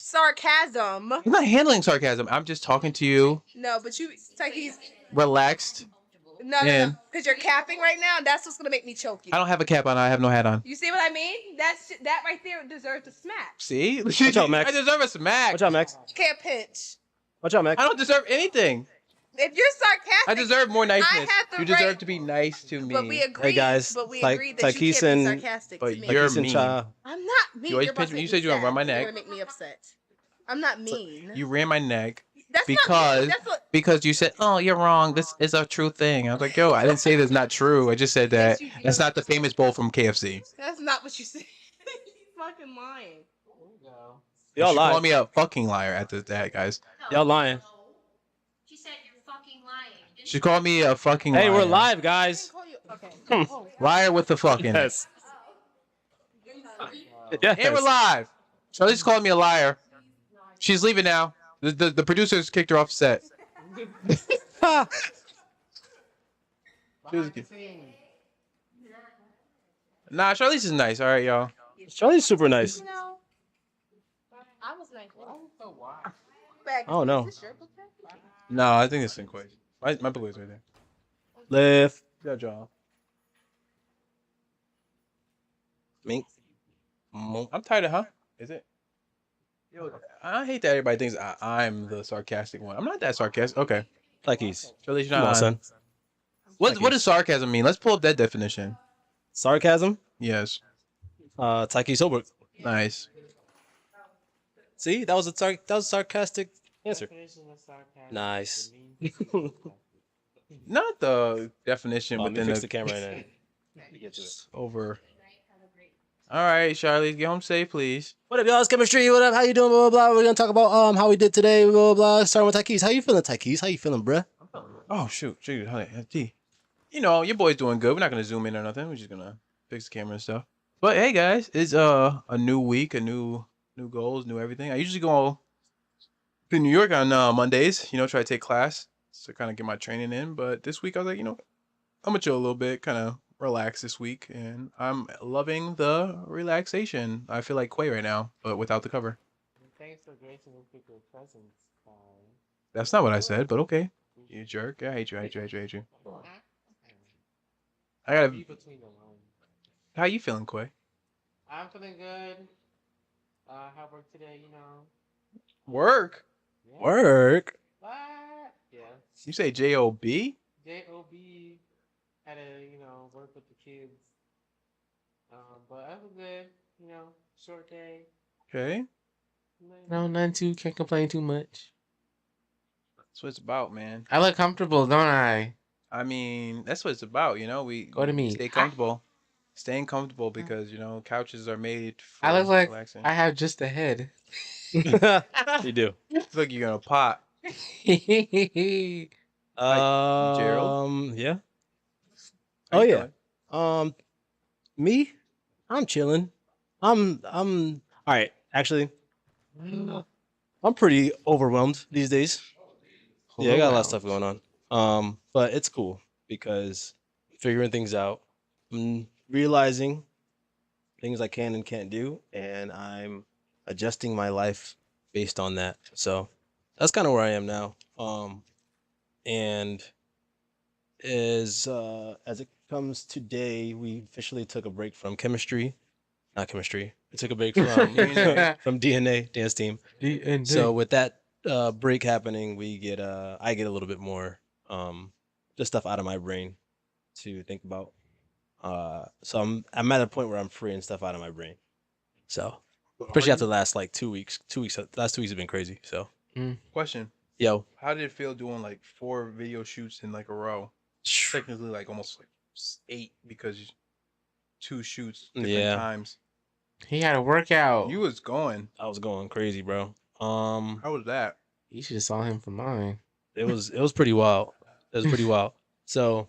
sarcasm. I'm not handling sarcasm. I'm just talking to you. No, but he's Relaxed. no. Because you're capping right now, and that's what's gonna make me choke you. I don't have a cap on. I have no hat on. You see what I mean? That right there deserves a smack. See? Watch out, Max. I deserve a smack. Watch out, Max. Can't pinch. Watch out, Max. I don't deserve anything. If you're sarcastic, I deserve more niceness. I have the You deserve right- to be nice to me. But we agreed. guys, But we like, agreed that you Takis can't be and- sarcastic but to me. you're Takis and mean. Cha. I'm not mean. You always You're about pinch to me. You make said you were gonna sad. run my You're neck. gonna make me upset. I'm not mean. You ran my neck That's because not mean. That's what. because you said, "Oh, you're wrong. This is a true thing." I was like, "Yo, I didn't say that's not true. I just said that Yes, you did. that's not the famous bowl from KFC." That's not what you said. He's fucking lying. Y'all She called lying. me a fucking liar after that, guys. Y'all lying. She said you're fucking lying. She called me a fucking Hey, liar. we're live, guys. Okay. Liar with the fucking. Yes. Yes. And we're live. Charlize called me a liar. She's leaving now. The producers kicked her off set. She was- Nah, Charlize is nice. All right, y'all. Charlie's super nice. No. I was like, Oh, no. Is this your book bag? No, I think it's Cinquay. My book is right there. Lift. Good job. Mink. I'm tired of, huh? Is it? Yo, I hate that everybody thinks I'm the sarcastic one. I'm not that sarcastic. Okay. Takis. Charlize, you're Come not on, son. What does sarcasm mean? Let's pull up that definition. Sarcasm. Yes. Takis Holbrook. Nice. See, that was a sarcastic answer. Nice. Not the definition, Let but me then fix the the camera and then get to it. over. All right, Charlize, get home safe, please. What up, y'all? It's chemistry. What up? How you doing? Blah blah blah. We're gonna talk about how we did today. Blah blah blah. Starting with Takis. How you feeling, Takis? How you feeling, bruh? Oh shoot, Gee. You know, your boy's doing good. We're not gonna zoom in or nothing. We're just gonna fix the camera and stuff. But hey, guys, it's a new week, a new goals, new everything. I usually go to New York on Mondays. You know, try to take class to kind of get my training in. But this week I was like, you know, I'm gonna chill a little bit, kind of relax this week, and I'm loving the relaxation. I feel like Quay right now, but without the cover. Thanks for gracing us with your presence. That's not what I said, but okay. You jerk. I hate you. I gotta. Read between the lines. How you feeling, Quay? I'm feeling good. How work today? You know. Work. Yeah. Work. What? Yeah. You say J-O-B? J-O-B. Had to work with the kids. But I was good. You know, short day. Okay. No, none too. Can't complain too much. That's what it's about, man. I look comfortable, don't I? I mean, that's what it's about, you know. We Go to me. stay comfortable. Staying comfortable because, you know, couches are made for I look like relaxing. I have just a head. You do. It's like you're gonna pop. Yeah. How Oh you yeah. feeling? Me? I'm chilling. I'm all right, actually. I'm pretty overwhelmed these days. Yeah, I got a lot of stuff going on. But it's cool because figuring things out. I'm realizing things I can and can't do, and I'm adjusting my life based on that. So that's kind of where I am now. And as it comes today, we officially took a break from chemistry. Not chemistry. We took a break from from DNA dance team. So with that break happening, I get a little bit more just stuff out of my brain to think about. So I'm at a point where I'm freeing stuff out of my brain. So especially after the last like 2 weeks. The last 2 weeks have been crazy. So Question. yo, How did it feel doing like 4 video shoots in like a row? Technically like almost like 8 because 2 shoots different Yeah. times. He had a workout. You was going. I was going crazy, bro. How was that? You should have saw him for mine. It was pretty wild. It was pretty wild. So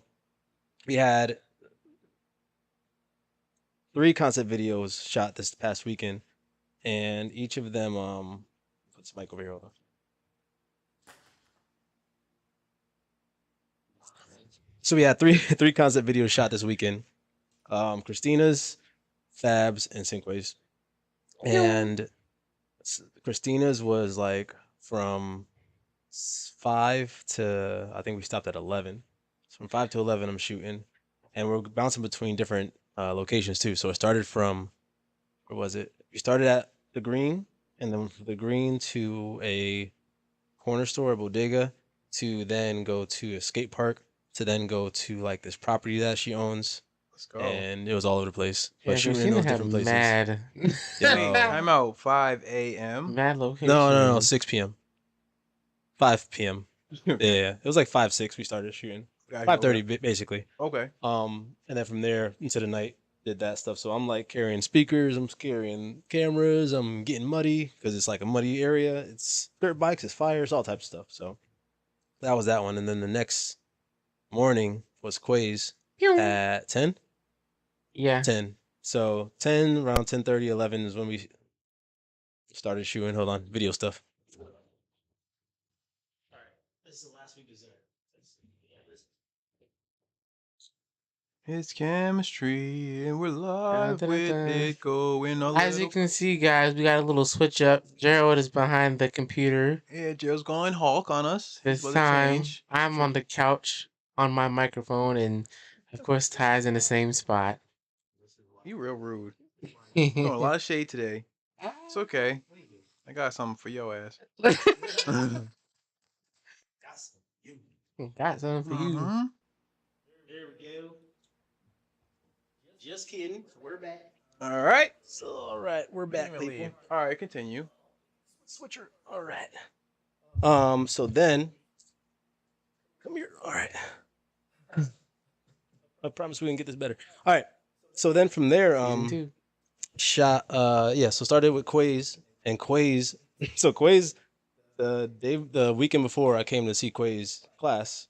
we had 3 concept videos shot this past weekend, and each of them put this mic over here. Hold on. So we had three concept videos shot this weekend. Christina's, Fab's, and Cinquay's. And Christina's was like from 5 to I think we stopped at 11. So from 5 to 11, I'm shooting, and we're bouncing between different locations too. So it started from where was it? We started at the Green, and then from the Green to a corner store, a bodega, to then go to a skate park, to then go to like this property that she owns, Let's go. and it was all over the place. Yeah, But shooting in Christina those had different places. mad, Wait, Yo. time out. 5 a.m. mad locations. No, 6 p.m. 5 p.m. Yeah, it was like 5, 6 we started shooting. 5:30 basically. Okay. And then from there into the night did that stuff. So I'm like carrying speakers, I'm carrying cameras, I'm getting muddy because it's like a muddy area. It's dirt bikes, it's fires, all types of stuff. So that was that one. And then the next morning was Quays at 10. Yeah. 10. So 10 around 10:30, 11 is when we started shooting. Hold on, video stuff. All right, this is the last week of Zen. It's chemistry, and we're live Dun, dun, with dun. it going a As you little. can see, guys, we got a little switch up. Gerald is behind the computer. Yeah, Joe's going Hulk on us. He's This about to time, change. I'm on the couch on my microphone, and of course, Ty's in the same spot. You real rude. Throwing a lot of shade today. It's okay. I got something for your ass. Got something for you. Mhm. There we go. Just kidding. We're back. All right. So, all right, we're back, Let me people. leave. All right, continue. Switcher. All right. So then, come here. All right. I promise we can get this better. All right. So then from there, Season 2. shot. So started with Quays and Quays. So Quays, the weekend before I came to see Quays class,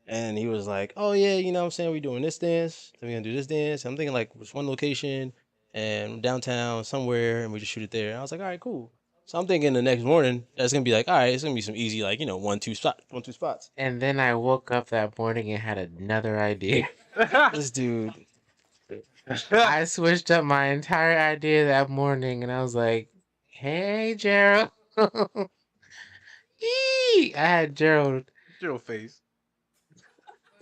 and he was like, "Oh yeah, you know what I'm saying, we doing this dance, then we gonna do this dance." I'm thinking like it's one location and downtown somewhere, and we just shoot it there. And I was like, "All right, cool." So I'm thinking the next morning that's gonna be like, "All right, it's gonna be some easy like 1-2 spots." And then I woke up that morning and had another idea. This dude. I switched up my entire idea that morning, and I was like, "Hey, Gerald." Eee! I had Gerald. Joe face.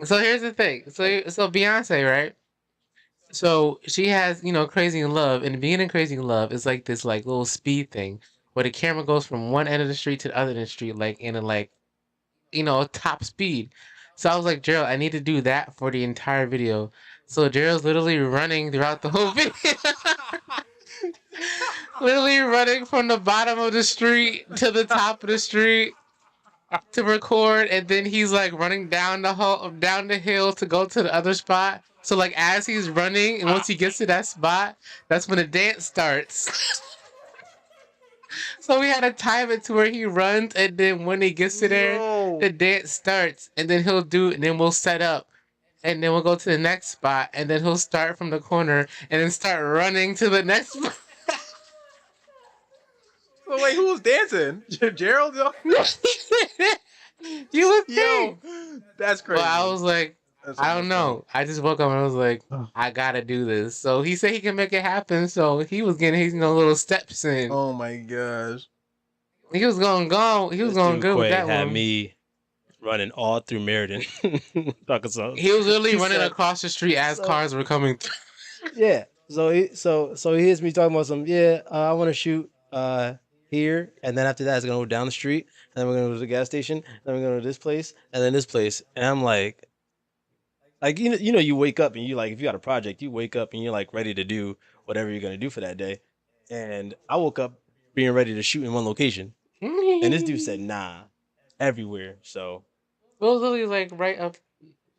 So here's the thing. So Beyonce, right? So she has, Crazy in Love. In the beginning, Crazy in Love is like this like little speed thing where the camera goes from one end of the street to the other end of the street, like in a top speed. So I was like, Gerald, I need to do that for the entire video. So Gerald's literally running throughout the whole video. Literally running from the bottom of the street to the top of the street to record, and then he's like running down the hill to go to the other spot. So like as he's running, and once he gets to that spot, that's when the dance starts. So we had to time it to where he runs, and then when he gets to there, the dance starts, and then he'll do, and then we'll set up, and then we'll go to the next spot, and then he'll start from the corner, and then start running to the next spot. So wait, who was dancing? Gerald? You would Yo, think. that's crazy. Well, I was like, That's I don't know. I just woke up and I was like, I gotta do this. So he said he can make it happen. So he was getting his little steps in. Oh my gosh. He was going He was This going dude, good with Quay, that had one. me running all through Meriden. Arkansas. He was literally He running said- across the street as so- cars were coming through. Yeah. So he hears me talking about some. Yeah, I want to shoot here, and then after that, it's gonna go down the street, and then we're gonna go to the gas station, then we're gonna go to this place, and then this place, and I'm like you wake up and you like if you got a project, you wake up and you're like ready to do whatever you're gonna do for that day, and I woke up being ready to shoot in one location, and this dude said nah, everywhere. So It was literally like right up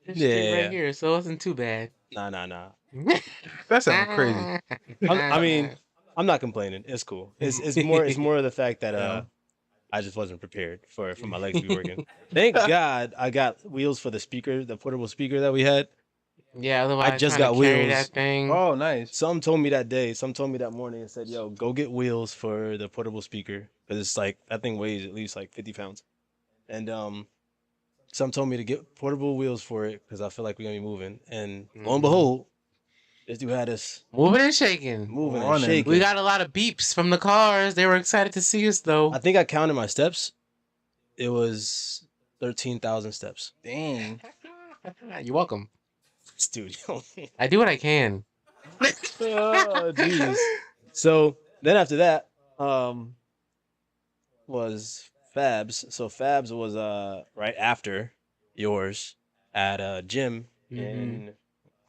the street Yeah. right here. So it wasn't too bad. nah. That sounds crazy. I mean, I'm not complaining. It's cool. It's more of the fact that Yeah. I just wasn't prepared for my legs to be working. Thank God I got wheels for the speaker, the portable speaker that we had. Yeah, otherwise just trying got to carry wheels. that thing. Oh, nice. Some told me that morning and said, "Yo, go get wheels for the portable speaker because it's like that thing weighs at least like 50 pounds." And some told me to get portable wheels for it because I feel like we're gonna be moving. And lo and behold, This dude had us Moving and shaking. moving and Running. shaking. We got a lot of beeps from the cars. They were excited to see us though. I think I counted my steps. It was 13,000 steps. Dang. You're welcome. Studio. I do what I can. Oh, jeez. So then after that, was Fabs. So Fabs was right after yours at a gym in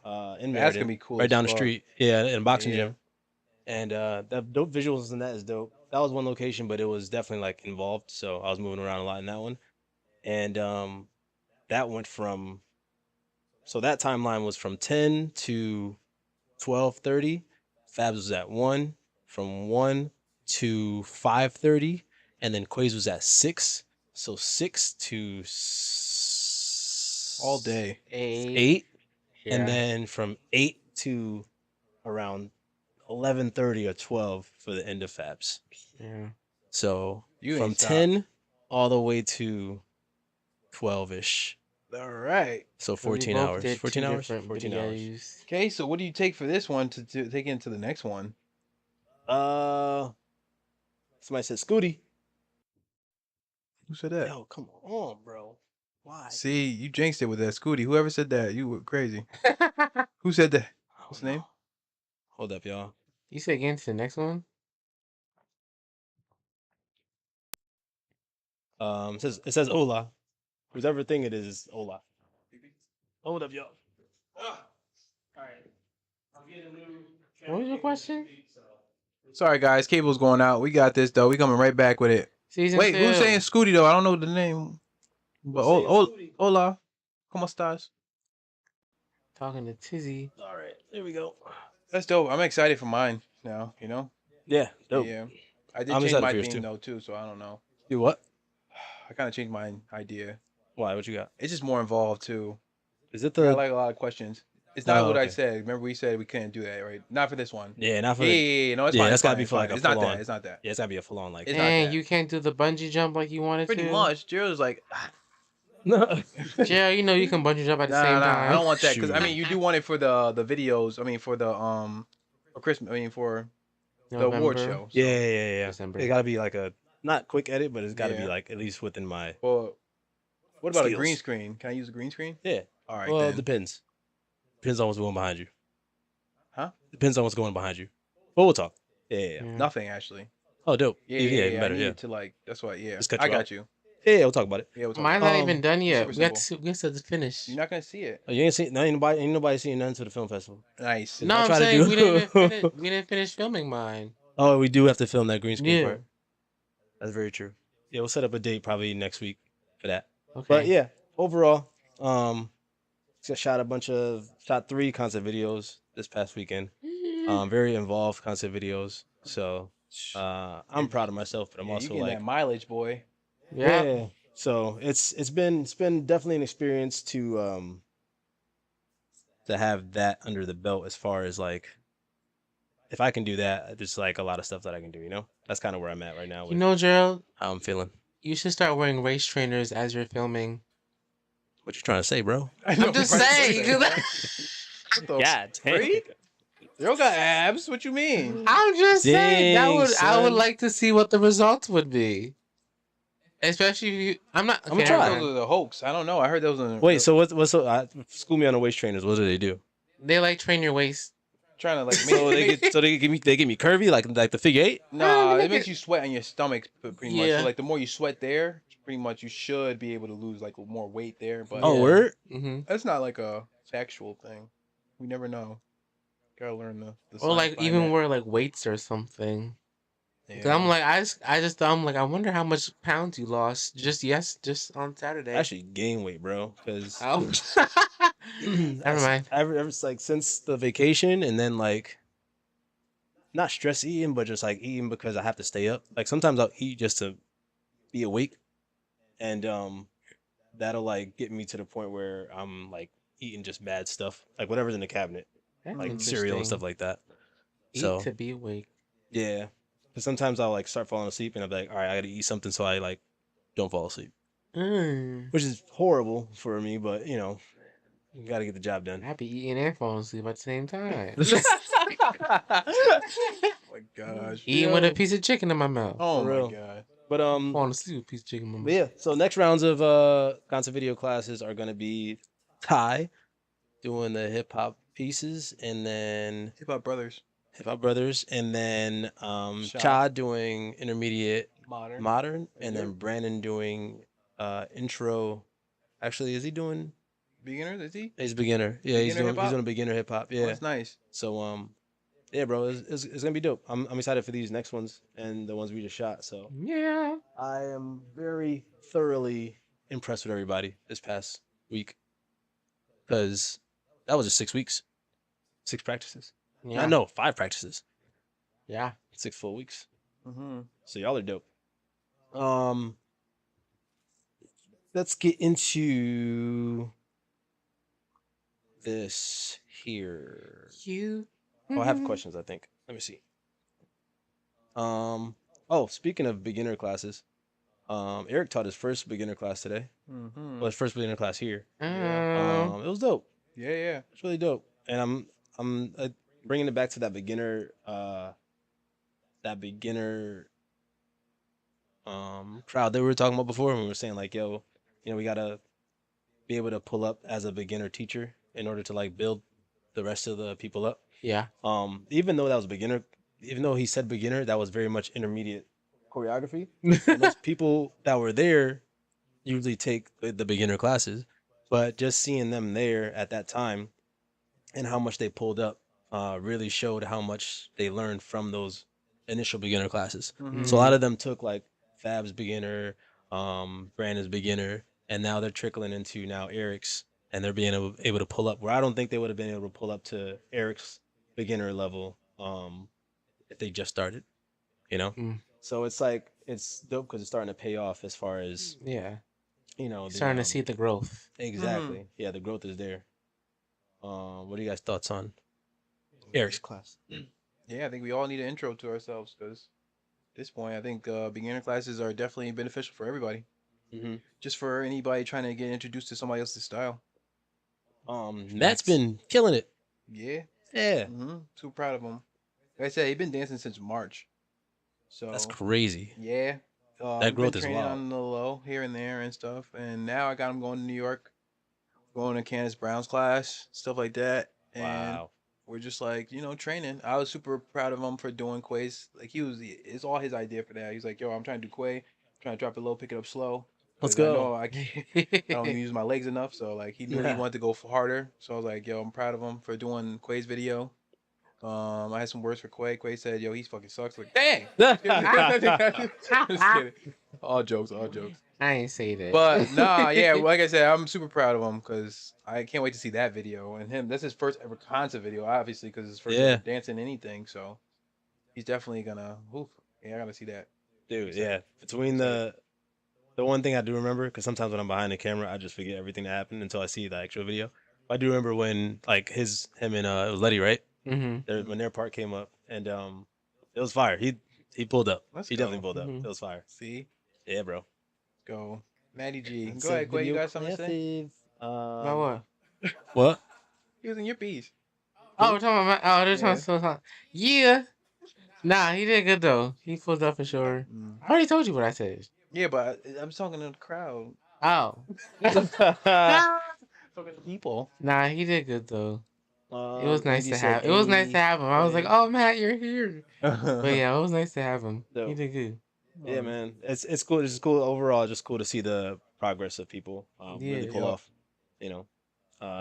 That's Meriden, gonna be cool. right as down the fuck. street. Yeah, in a boxing Yeah. gym. And the dope visuals in that is dope. That was one location, but it was definitely like involved. So I was moving around a lot in that one. And that went from, so that timeline was from 10 to 12:30. Fabs was at 1, from 1 to 5:30, and then Quays was at 6. So 6 to All day. 8, Yeah. and then from 8 to around 11:30 or 12 for the end of Fabs. Yeah. So You from ain't stop. 10 all the way to 12ish. All right. So So we 14 both hours. did 14 two hours. different 14 hours. videos. Okay, so what do you take for this one to take into the next one? Somebody said Scooty. Who said that? Yo, come on, bro. Why? See, you jinxed it with that Scooty. Whoever said that, you were crazy. Who said that? What's the name? Hold up, y'all. You said get into the next one? It says Ola. Whose everything it is Ola. Hold up, y'all. What was your question? Sorry, guys. Cable's going out. We got this, though. We coming right back with it. Season Wait, 2. who's saying Scooty, though? I don't know the name. But hola. ¿Cómo estás? Talking to Tizzy. All right, there we go. That's dope. I'm excited for mine now, you know? Yeah, dope. Yeah. I did I'm change excited my for yours, theme, too. though, too, so I don't know. You what? I kind of changed my idea. Why? What you got? It's just more involved, too. Is it I the? like a lot of questions. It's not Oh, what I okay. said. Remember, we said we couldn't do that, right? Not for this one. Yeah, not for. Yeah, the, yeah, yeah. No, it's Yeah, fine. that's it's gotta fine, be it's for, like, fine. a It's not full-on- that. It's not that. Yeah, it's gotta be a full on like. It's not Dang, that. you can't do the bungee jump like you wanted Pretty to? much. Gerald's like, No. Gerald, you know you can bungee jump at the nah, same nah, time. I don't want that because I Shoot. mean, you do want it for the videos. I mean, for the for Christmas. I mean, for the award November. show. So. Yeah. December. It gotta be like a not quick edit, but it's gotta be Yeah. like at least within my. Well, what about a Skills. green screen? Can I use a green screen? Yeah. All right. Well, then. it depends. Depends on what's going behind you. Huh? Depends on what's going behind you. But we'll talk. Yeah. Yeah. Nothing actually. Oh, dope. Yeah, even I better. need Yeah. to like. That's why. Yeah. Just cut I you got off. you. Yeah, we'll talk about it. Yeah. We'll talk Mine's about not Um, even done yet. super We got simple. to, we got to finish. it. You're not gonna see it. Oh, you ain't seen? Ain't nobody seen none to the film festival. Nice. No, I'll I'm try to saying do- we didn't finish filming mine. Oh, we do have to film that green screen Yeah. part. That's very true. Yeah, we'll set up a date probably next week for that. Okay. But yeah, overall, shot 3 concept videos this past weekend. Very involved concept videos. So I'm proud of myself, but I'm Yeah, you also getting like, that mileage, boy. Yeah. So it's been definitely an experience to have that under the belt as far as like, if I can do that, there's like a lot of stuff that I can do. You know, that's kind of where I'm at right now. With You know, Gerald, how I'm feeling. you should start wearing race trainers as you're filming. What you trying to say, bro? I'm just saying. 'cause What the God freak? You got abs. What you mean? I'm just saying that Dang, I would son. like to see what the results would be. Especially if you, I'm not. I'ma okay, try. never Those mind. are the hoax. I don't know. I heard those. Wait, so what's so? School me on the waist trainers. What do they do? They like train your waist. trying to like So they give me curvy like the figure 8. Nah, make it makes it- you sweat on your stomach pretty much. Yeah. So like the more you sweat there, pretty much you should be able to lose like more weight there. But Oh, Yeah. word. Mm-hmm. that's not like a factual thing. We never know. Gotta learn the Or science like behind even that. wear like weights or something. 'Cause Yeah. I'm like I just I'm like I wonder how much pounds you lost just on Saturday. Actually, gain weight, bro. Because Oh. Never mind. Ever like since the vacation, and then like not stress eating, but just like eating because I have to stay up. Like sometimes I'll eat just to be awake, and that'll like get me to the point where I'm like eating just bad stuff, like whatever's in the cabinet, That's like cereal and interesting. stuff like that. Eat So to be awake. yeah, because sometimes I'll like start falling asleep, and I'm like, all right, I gotta eat something so I like don't fall asleep, Mm. which is horrible for me, but you know, You gotta get the job done. I be eating and falling asleep at the same time. Oh my gosh. Eating with Yo. a piece of chicken in my mouth. Oh For my real. god. But Falling asleep with a piece of chicken in my mouth. But yeah, so next rounds of concept video classes are gonna be Ty doing the hip hop pieces, and then Hip Hop Brothers. Hip Hop Brothers, and then Sha. Cha doing intermediate Modern. modern, and Yep. then Brandon doing intro. Actually, is he doing? Beginners, is he? He's beginner. Yeah, he's Beginner doing hip-hop? beginner hip hop. Oh, Yeah. that's nice. So yeah, bro, it's gonna be dope. I'm excited for these next ones and the ones we just shot. So Yeah. I am very thoroughly impressed with everybody this past week, because that was just 6 weeks, 6 practices. Yeah. No, 5 practices, Yeah. 6 full weeks. Mm-hmm. So y'all are dope. Let's get into this here. You. Oh, I have questions, I think. Let me see. Oh, speaking of beginner classes, Eric taught his first beginner class today. Mm-hmm. Well, his first beginner class here. Um, It was dope. Yeah. It's really dope. And I'm bringing it back to that beginner crowd that we were talking about before, when we were saying like, yo, we gotta be able to pull up as a beginner teacher in order to like build the rest of the people up. yeah. Even though that was beginner, even though he said beginner, that was very much intermediate choreography. And those people that were there usually take the beginner classes, but just seeing them there at that time and how much they pulled up really showed how much they learned from those initial beginner classes. Mm-hmm. So a lot of them took like Fab's beginner, Brandon's beginner, and now they're trickling into now Eric's, and they're being able to pull up where I don't think they would have been able to pull up to Eric's beginner level if they just started, Mm. So it's like, it's dope because it's starting to pay off as far as, Yeah. the, Starting to see the growth. exactly. Yeah, the growth is there. What are you guys' thoughts on Eric's class? Yeah, I think we all need an intro to ourselves, because at this point, I think beginner classes are definitely beneficial for everybody. Mm-hmm. Just for anybody trying to get introduced to somebody else's style. Matt's been killing it. Yeah. Yeah, Mm-hmm. Super proud of him. Like I said, he's been dancing since March. So that's crazy. yeah. That growth been is training wild. on the low here and there and stuff. And now I got him going to New York, going to Candace Brown's class, stuff like that. And Wow. we're just like, training. I was super proud of him for doing Quay's. Like it's all his idea for that. He's like, yo, I'm trying to do Quay, trying to drop it low, pick it up slow. Let's 'Cause I go. know I don't use my legs enough, so like he knew he Yeah. wanted to go harder. So I was like, yo, I'm proud of him for doing Quay's video. I had some words for Quay. Quay said, yo, he fucking sucks. Like, dang. Just kidding. All jokes. I ain't say that. But nah, yeah, like I said, I'm super proud of him because I can't wait to see that video. And him, that's his first ever concert video, obviously, because it's first Yeah. ever dancing anything. So he's definitely gonna. Oof, yeah, I gotta see that. Dude, yeah. Between the one thing I do remember, because sometimes when I'm behind the camera, I just forget everything that happened until I see the actual video. I do remember when like him and it was Letty, right? Mm-hmm. When their part came up, and it was fire. He pulled up. Let's He go. definitely pulled up. Mhm. It was fire. See, Yeah, bro. go, Maddie G. That's Go a ahead, Quay. You video got something to say? About collective. what? What? Using your piece. Oh, we're talking about. Oh, they're Yeah. talking. Yeah. Nah, he did good though. He pulled up for sure. Mm. I already told you what I said. Yeah, but I'm talking to the crowd. Oh. Talking to people. Nah, he did good though. It was nice Andy to said have. It was nice to have him. I was like, yeah. oh Matt, you're here. But yeah, it was nice to have him. He Dope. did good. Yeah, man. It's cool. It's cool overall. Just cool to see the progress of people really Yeah. pull Yep. off,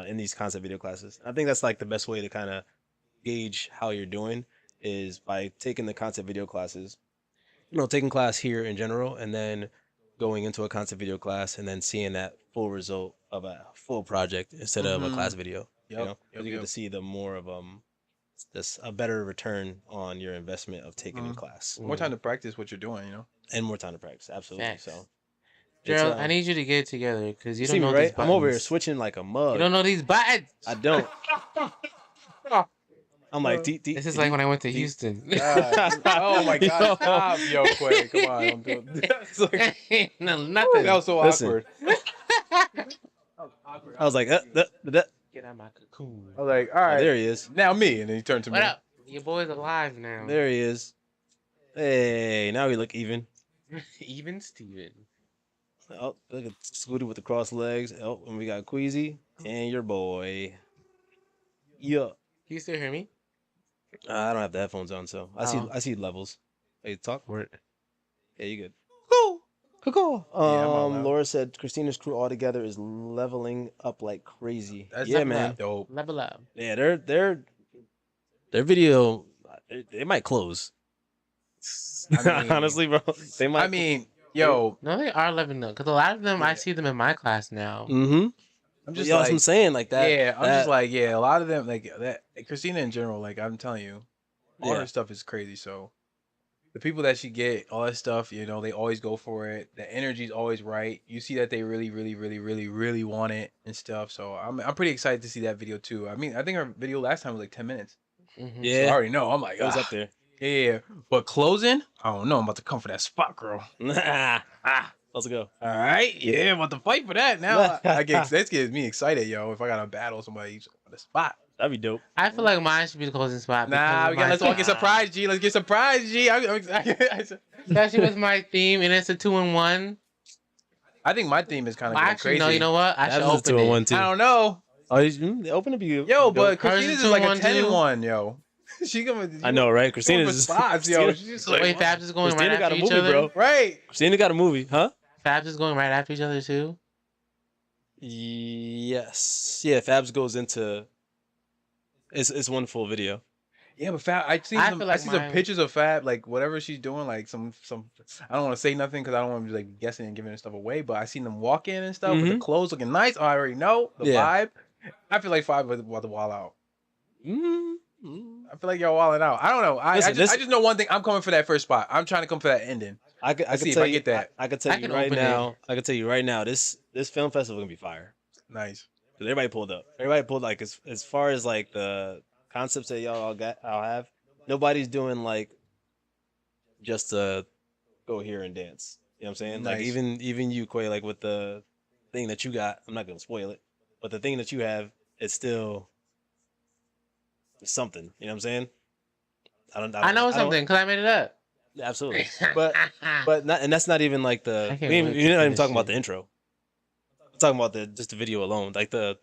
in these concept video classes. I think that's like the best way to kind of gauge how you're doing is by taking the concept video classes, taking class here in general, and then going into a concept video class and then seeing that full result of a full project instead of a Mhm. class video. Yep. You know, 'Cause you get to see the more of this a better return on your investment of taking a Mhm. class More time to practice what you're doing. and more time to practice. Absolutely. Facts. So. Gerald, It's, I need you to get it together because you see don't me, know these right? buttons. I'm over here switching like a mug. You don't know these buttons. I don't. I'm like, This is like when I went to Houston. God. Oh my God! Yo. Stop, yo, Quay. Come on, don't do it. It's like- no, nothing. that was so Listen. awkward. I was like, out my cocoon. I was like, all Oh, right, there he is. now me, and then he turned to What me. up? Your boy's alive now. There he is. Hey, now we look even. Even Steven. Oh, look at Scooty with the crossed legs. Oh, and we got Queasy and your boy. Yeah. Can you still hear me? I don't have the headphones on, so Oh. I see levels. Hey, talk. Word. Yeah, you good. Cool. Cool. I'm all out. Laura said Christina's crew altogether is leveling up like crazy. That's yeah, not man. dope. Level up. Yeah, their video it might close. I mean- Honestly, bro, they might. I mean, yo, No, they are leveling up. Because a lot of them, I see them in my class now. mm-hmm. I'm just Yo, that's like, what I'm saying, like that. yeah, I'm that- just like, yeah, a lot of them, like that, Christina in general, like I'm telling you, all Yeah. her stuff is crazy. So the people that she get, all that stuff, you know, they always go for it. The energy's always right. You see that they really, really, really, really, really want it and stuff. So I'm pretty excited to see that video too. I mean, I think her video last time was like 10 minutes. Mhm. So I yeah, already know. I'm like, it was ah, up there. yeah. But closing, I don't know. I'm about to come for that spot, girl. Let's go. All right, yeah, I'm about to fight for that now. I get that gets me excited, yo. If I gotta battle somebody on the spot. That'd be dope. I feel like mine should be the closing spot. Nah, let's all get surprised, G. Let's get surprised, G. I'm excited. Especially with my theme, and it's a 2-in-1. I think my theme is kind of Well, actually, crazy. no, you know what? I should That was open it. 2-in-1 too. I don't know, Oh, the open to be yo, but dope. Christina's is is like a 2-in-1 10 too. and 1, yo. She gonna. I know, right? Christina's Christina's spots, yo. She's just like, Wait, Fabs is going Christina right got after a each movie, other? bro. right. Christina got a movie, huh? Fabs is going right after each other, too? Yes. Yeah, Fabs goes into. It's one full video. Yeah, but Fab, I I feel like see some mine- pictures of Fab, like whatever she's doing, like some. I don't want to say nothing because I don't want to be like guessing and giving her stuff away. But I seen them walk in and stuff with the clothes looking nice. I already know the Yeah. vibe. I feel like Fab was about to wall out. Mm-hmm. I feel like y'all walling out. I don't know. I Listen, just know one thing. I'm coming for that first spot. I'm trying to come for that ending. I could Let's see if tell I you, get that. I could tell I you can right open it. now. I could tell you right now. This film festival gonna be fire. Nice. 'Cause everybody pulled up. Everybody pulled like as far as like the concepts that y'all I'll have. Nobody's doing like just to go here and dance. You know what I'm saying? Like Nice. even you, Quay, like with the thing that you got. I'm not gonna spoil it, but the thing that you have, it's still something. You know what I'm saying? I know it's something, because I made it up. Absolutely. But not, and that's not even like the. I can't You're wait to not even finish talking about it. the intro. I'm talking about just the video alone, like the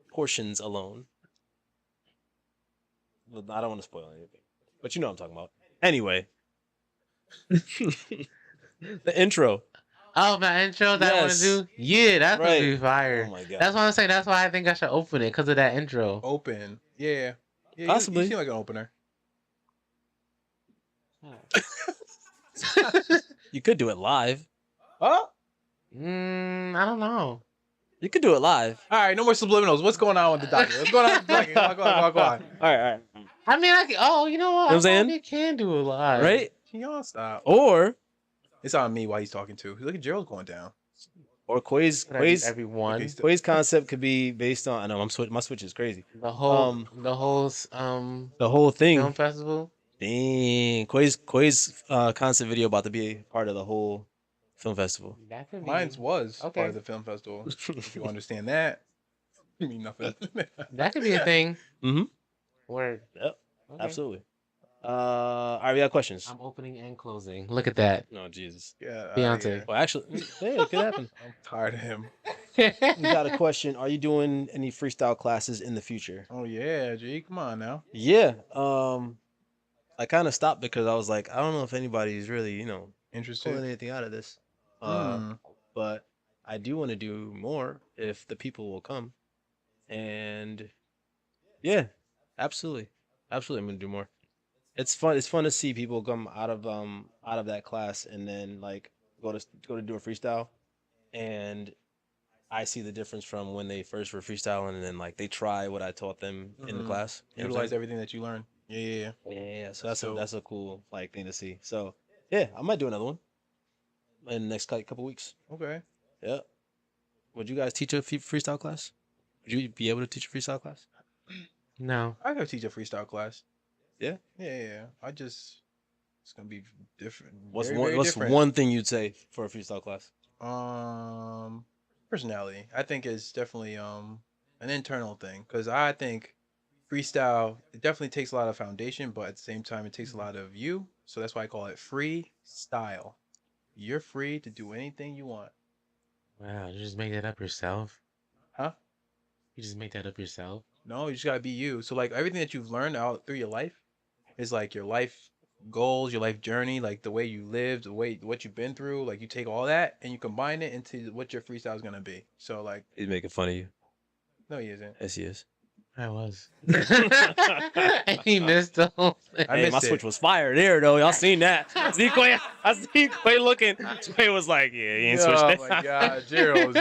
portions alone. But I don't want to spoil anything, but you know what I'm talking about. Anyway, the intro. Oh, my intro that I want Yes. to do? Yeah, that's going to Right. be fire. Oh my god. That's what I'm saying. That's why I think I should open it, because of that intro. Open. Yeah. Yeah. Possibly. You seem like an opener. You could do it live. Oh. I don't know. You could do it live. All right. No more subliminals. What's going on with the document? What's going on with the document? Go on. All right. I mean, I can, oh, you know what? You know what I'm I saying? probably can do it live. Right? Y'all stop. Or It's on me while he's talking too. Look at Gerald's going down. Quay's Could I do everyone. Okay, Quay's concept could be based on. I know my switch is crazy. The whole, The whole film thing. festival. Dang, Quay's concept video about to be a part of the whole film festival. That could be. Mine's was Okay. part of the film festival. If you understand that, you mean nothing. That could be a thing. Mhm. Word. Yep, Okay. absolutely. All right, we got questions. I'm opening and closing. Look at that. No, Jesus. Yeah, Beyonce. yeah. Well, actually, yeah, it could happen. I'm tired of him. We got a question. Are you doing any freestyle classes in the future? Oh yeah, G, come on now. Yeah. I kind of stopped because I was like, I don't know if anybody's really, pulling Interested? anything out of this. Hmm. But I do want to do more if the people will come. And yeah, absolutely. Absolutely, I'm gonna do more. It's fun. It's fun to see people come out of that class and then like go to do a freestyle, and I see the difference from when they first were freestyling and then like they try what I taught them in the Mhm. class. You know what I'm Utilize saying? everything that you learn. Yeah. Yeah, so that's So- that's a cool like thing to see. So yeah, I might do another one in the next couple weeks. Okay. Yeah. Would you guys teach a freestyle class? Would you be able to teach a freestyle class? No. I could teach a freestyle class. Yeah? Yeah. It's gonna be different. What's Very, one very What's different. one thing you'd say for a freestyle class? Personality. I think is definitely an internal thing because I think freestyle it definitely takes a lot of foundation, but at the same time it takes a lot of you. So that's why I call it freestyle. You're free to do anything you want, Wow, you just make that up yourself? huh? You just make that up yourself? No, you just gotta be you. So like everything that you've learned out through your life is like your life goals, your life journey, like the way you lived, the way what you've been through. Like you take all that and you combine it into what your freestyle is gonna be. So like, He's making fun of you. no, he isn't. Yes, he is. I was. And he missed the whole thing. I Hey, my missed switch it. was fire there though. Y'all seen that? See Quay? I see Quay looking. Quay was like, yeah, he ain't switched Oh that. my god, Zeros.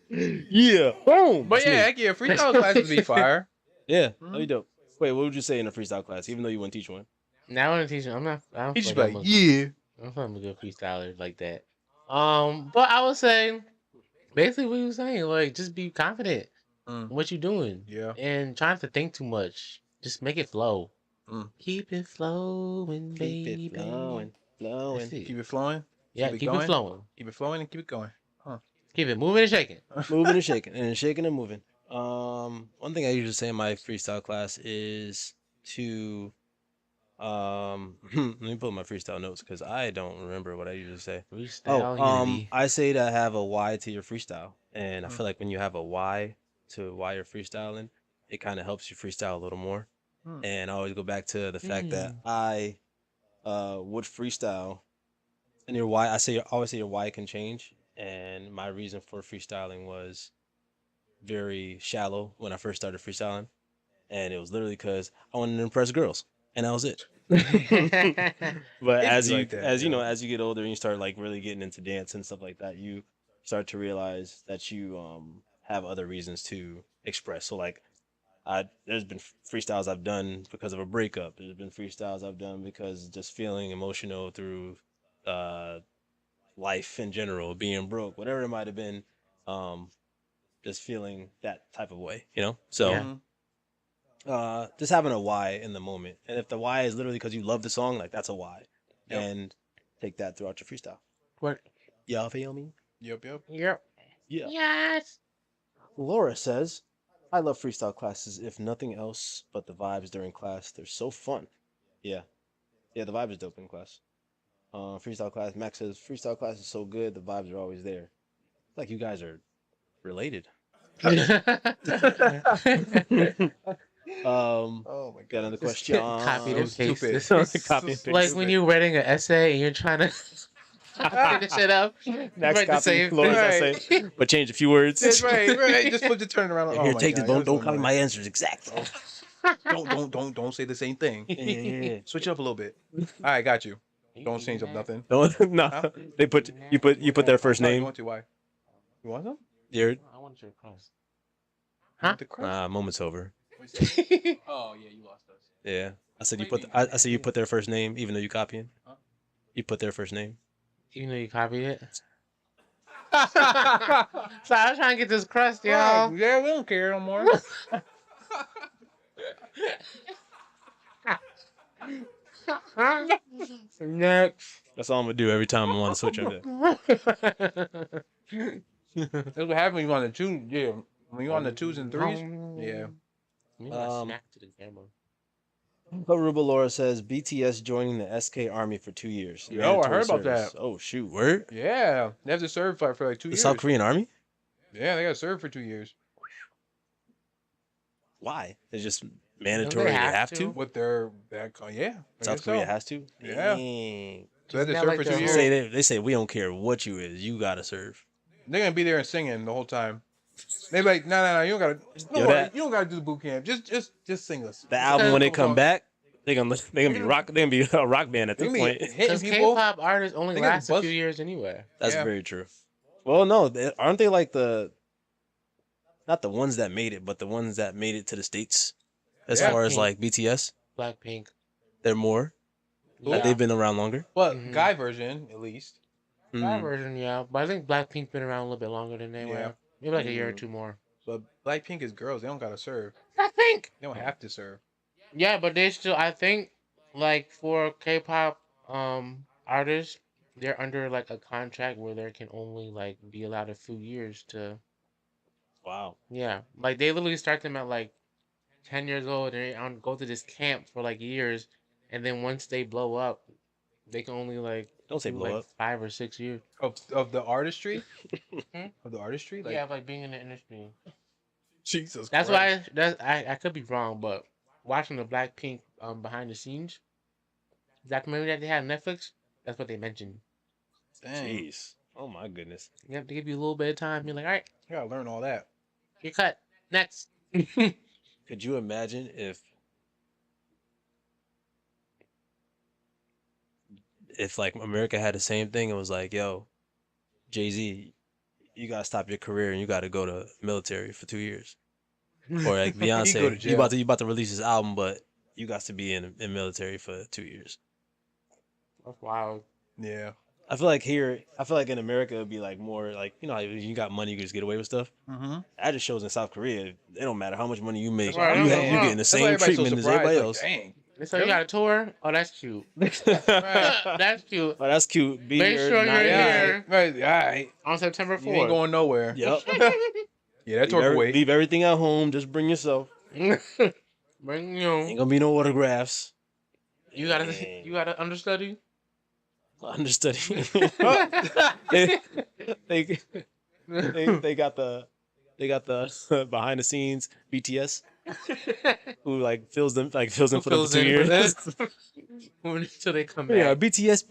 Yeah. Boom. But That's me. yeah, heck yeah, freestyle classes be fire. Yeah. That'd be dope. Wait, what would you say in a freestyle class, even though you wouldn't teach one? Now I want to teach him. I don't He just feel be like like, yeah. I don't feel like I'm a good freestyler like that. But I would say basically what you were saying, like just be confident Mm. in what you're doing. Yeah. And trying to think too much. Just make it flow. Mm. Keep it flowing, baby. flowing. That's it. Keep it flowing. Yeah, keep it keep going. it flowing. Keep it flowing and keep it going. Keep it moving and shaking. Moving and shaking, and shaking and moving. One thing I usually say in my freestyle class is to let me pull my freestyle notes because I don't remember what I usually say. Freestyle unity. I say to have a why to your freestyle, and I Mm. feel like when you have a why to why you're freestyling, it kind of helps you freestyle a little more. Mm. And I always go back to the fact that I would freestyle, and your why. I always say your why can change, and my reason for freestyling was very shallow when I first started freestyling, and it was literally because I wanted to impress girls, and that was it. But It as be you like that, as you know, yeah. as you get older and you start like really getting into dance and stuff like that, you start to realize that you have other reasons to express. So like there's been freestyles I've done because of a breakup. There's been freestyles I've done because just feeling emotional through life in general, being broke, whatever it might have been, just feeling that type of way, you know? So Yeah. Mhm. just having a why in the moment. And if the why is literally because you love the song, like that's a why. Yep. And take that throughout your freestyle. What? Y'all feel me? Yep, yep. Yep. Yeah. Yes. Laura says, I love freestyle classes, if nothing else but the vibes during class. They're so fun. Yeah. Yeah, the vibe is dope in class. Freestyle class, Max says, freestyle class is so good, the vibes are always there. Like you guys are related. Oh my Got god. another Just question. copied and so pasted. stupid. Copy and Like when you're writing an essay and you're trying to finish it up. Next write the copy, same Laura's thing. essay, but change a few words. That's right, right. Just flip the turn around. Here, Oh my take god, this. that Don't was copy so my annoying. answers exactly. Don't say the same thing. Yeah. Switch it up a little bit. All right, got you. Don't change up nothing. Don't no. Huh? They put you put their first No, You name. want to? Why? You want them? Your I want your cross. The crust? moment's over. Oh yeah, you lost us. Yeah. I said you What put do you mean? I said you put their first name even though you copying. Huh? You put their first name. Even though you copied it. So I was trying to get this crust, y'all. Right, yeah, we don't care no more. Next. That's all I'm gonna do every time I want to switch up there. That's what happens when you on the two. Yeah, when you on the twos and threes. Yeah. Maybe I Um, smacked to the camera. Aruba Laura says BTS joining the SK Army for 2 years. Yo, I Mandatory heard about service. that. Oh shoot, word? Yeah, they have to serve for like 2 The years. South Korean Army? Yeah, they got to serve for 2 years Why? It's just mandatory. They have to. with their back. Yeah, I South guess Korea so. has to. Yeah. Dang. So they have to Isn't that serve like for the 2 whole- years. They say we don't care what you is, you gotta serve. They're gonna be there and singing the whole time. They be like, no, you don't gotta. No, Yo, that- you don't gotta do the boot camp. Just sing us. The album when they come song. back, they're gonna be a rock band at They this gonna be point. hitting Because people. K-pop artists only They got last a buzz- few years anyway. That's Yeah. very true. Well, no, aren't they like not the ones that made it, but the ones that made it to the States? As Yeah. far as like BTS, Blackpink. they're more. Like, Yeah. they've been around longer. But Mhm. guy version at least. That Mm. version, yeah. But I think Blackpink's been around a little bit longer than they Yeah. were. Maybe like a year or Mm. two more. But Blackpink is girls. They don't gotta serve. Blackpink! They don't have to serve. Yeah, but they still, I think, like for K-pop artists, they're under like a contract where they can only like be allowed a few years to Wow. Yeah, like they literally start them at like 10 years old and they go to this camp for like years, and then once they blow up, they can only like Don't say do blow like up. 5 or 6 years. Of the artistry, Hmm? of the artistry, like Yeah, of, like being in the industry. Jesus. That's Christ. why I could be wrong, but watching the Blackpink behind the scenes documentary that they had on Netflix, that's what they mentioned. Dang, Jeez. Oh my goodness. You have to give you a little bit of time. You're like, all right, I gotta learn all that. you're cut. Next. Could you imagine if like America had the same thing and was like, yo, Jay-Z, you gotta stop your career and you gotta go to military for 2 years. Or like He'd go to Beyonce, jail. you about to release his album, but you got to be in military for 2 years. That's wild. Yeah. I feel like in America it'd be like more like, you know, how you got money, you can just get away with stuff. Mm-hmm. That just shows in South Korea, it don't matter how much money you make, Right, you right, you right. getting the same treatment as everybody else. Dang. So you got a tour? Oh, that's cute. Right. That's cute. Oh, that's cute. Be Make here, sure not you're here. here. Right. All right. On September 4th. You ain't going nowhere. Yep. Yeah, that tour wait. Leave everything at home. Just bring yourself. Bring Ain't gonna be no autographs. you gotta understudy. Understudy. they got the behind the scenes BTS who like fills them for them for 2 years. Until they come Yeah, back. BTS.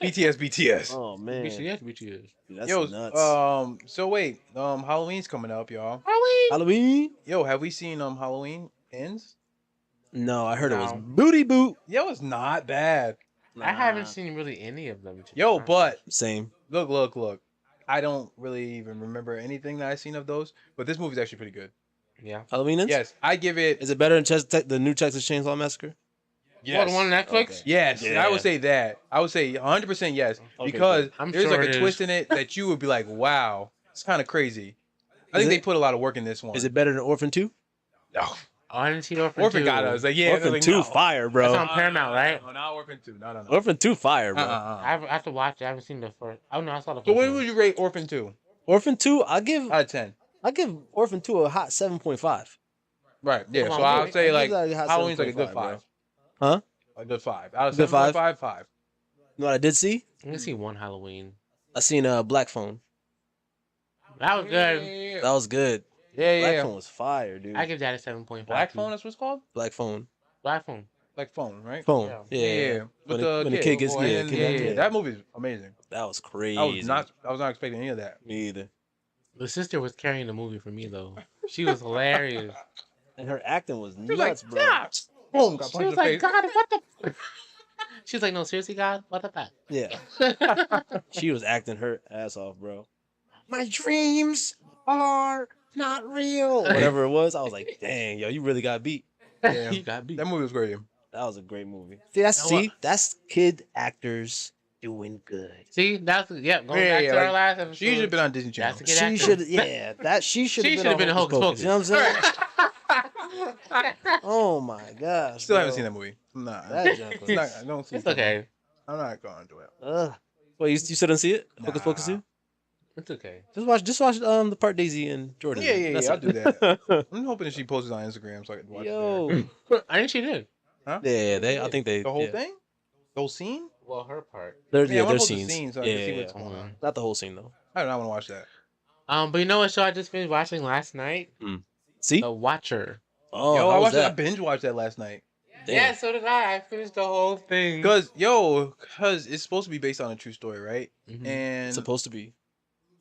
BTS. Oh man, BTS. Dude, that's Yo, nuts. so wait, Halloween's coming up, y'all. Halloween? Yo, have we seen Halloween Ends? No, I heard it was No. booty boot. Yo, it's not bad. I haven't seen really any of them. to be Yo, honest. but Same. look. I don't really even remember anything that I've seen of those, but this movie's actually pretty good. Yeah. Halloween ends? Yes, I give it. Is it better than the new Texas Chainsaw Massacre? What, the one on Netflix? Okay. Yes, Yeah. I would say that. I would say 100% yes, Okay, because good. I'm there's sure like it a is. twist in it that you would be like, wow, it's kind of crazy. I Is think it- they put a lot of work in this one. Is it better than Orphan 2? No. Oh, I didn't see Orphan Orphan 2. got us. Like, yeah, Orphan like, 2 no. fire, That's bro. on Paramount, right? No, not Orphan 2. No. Orphan 2 fire, bro. I have to watch it. I haven't seen the first. Oh no, I saw the first. So what one. would you rate Orphan 2 Orphan 2, I give out of 10? Orphan 2 a hot 7.5. Right. Yeah. Come So on, I would say I like give that a hot Halloween's like a good 7.5, bro. 5. Huh? A good 5. Out of Good 5? 7.5, 5. You know what I did see? I didn't see one Halloween. I seen Black Phone. That was good. That was good. Yeah, Black yeah. Phone was fire, dude. I give that a 7.5. Black Phone. That's what it's called. Black Phone. Black Phone. Like phone, right? Phone. Yeah. Yeah. With When the kid gets boy, yeah, and kid- yeah. That movie's amazing. That was crazy. I was not expecting any of that. Me either. The sister was carrying the movie for me though. She was hilarious. And her acting was She was nuts, like, bro. "Stop!" Boom, got She punched in was the like, face. God, what the? She was like, no, seriously, God, what the fuck? Yeah. She was acting her ass off, bro. My dreams are not real. Whatever it was, I was like, dang, yo, you really got beat. Yeah. You got beat. That movie was great. That was a great movie. know what? That's kid actors doing good. See, that's going Yeah, back to yeah, our like, last episode. She should have been on Disney Channel. That's a kid She actor. should, yeah, that she should She have should've been been on Hocus Pocus. You know what I'm saying? Oh my gosh. Still haven't bro. seen that movie. Nah, That junk it's was- not, I don't see It's it. okay. I'm not going to do it. Ugh. Wait, you still didn't see it? Focus, Focus Nah. 2? It's okay. Just watch the part Daisy and Jordan. Yeah, in. yeah, That's yeah, I'll it. do that. I'm hoping that she posts it on Instagram so I can watch it Yo. I think she did. Yeah, I think they there. The whole yeah. thing? The whole scene? Well, her part. They're, Yeah, I yeah, wanna their post the scenes. scene so I yeah, can see yeah, what's yeah. going on. Not the whole scene though. I do not want to watch that. But you know what show I just finished watching last night? See? The Watcher. Oh, Yo, how I was watched that. I that? binge watched that last night. Damn. Yeah, so did I. I finished the whole thing. Cause it's supposed to be based on a true story, right? Mhm. And It's supposed to be.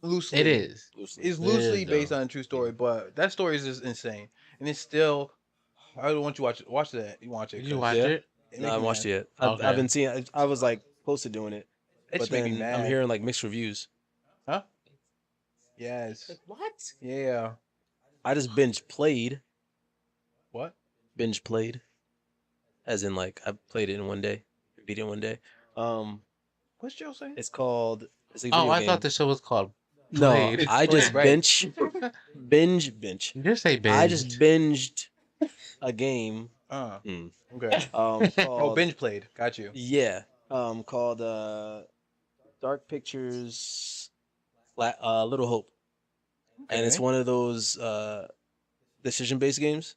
loosely, It is. It's loosely It is, based though. on a true story, but that story is just insane, and it's still. I don't want you to watch that. You watch it. Did you 'cause watch Yeah. it? it No, make I haven't me watched it mad. yet. I've, Okay. I've been seeing. I was like close to doing it, It but just make then me mad. I'm hearing like mixed reviews. Huh? Yes. What? Yeah. I just binge played, What? as in like I played it in one day, beat it in one day. What's Joe saying? It's called. It's a Oh, video I game. thought the show was called No, Played. I just Right. binge. You just say binge. I just binged a game. Okay. Called, Oh, binge played. Got you. Yeah. Called Dark Pictures, Little Hope. and it's Okay. one of those decision-based games.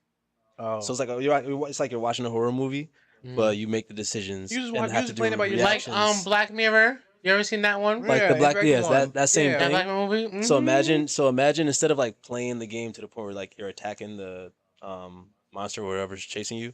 Oh. So it's like it's like you're watching a horror movie, but you make the decisions You just and watch- you have just to do playing it by like reactions. Black Mirror. You ever seen that one? Like the Black, interactive yes, one. that same Yeah. That thing. Black Mirror movie. So Mhm. imagine instead of like playing the game to the point where like you're attacking the monster or whatever's chasing you,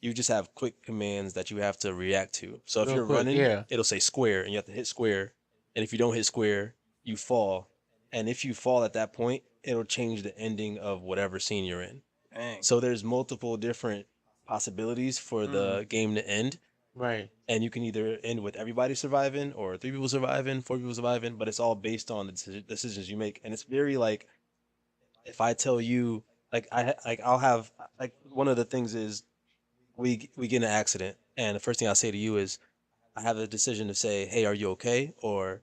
you just have quick commands that you have to react to. So if Real you're quick, running, yeah. it'll say square, and you have to hit square. And if you don't hit square, you fall. And if you fall at that point, it'll change the ending of whatever scene you're in. Dang. So there's multiple different possibilities for the game to end, Right. and you can either end with everybody surviving, or 3 people surviving, 4 people surviving. But it's all based on the decisions you make, and it's very like, if I tell you, like I'll have like, one of the things is we get in an accident, and the first thing I say to you is, I have a decision to say, hey, are you okay, or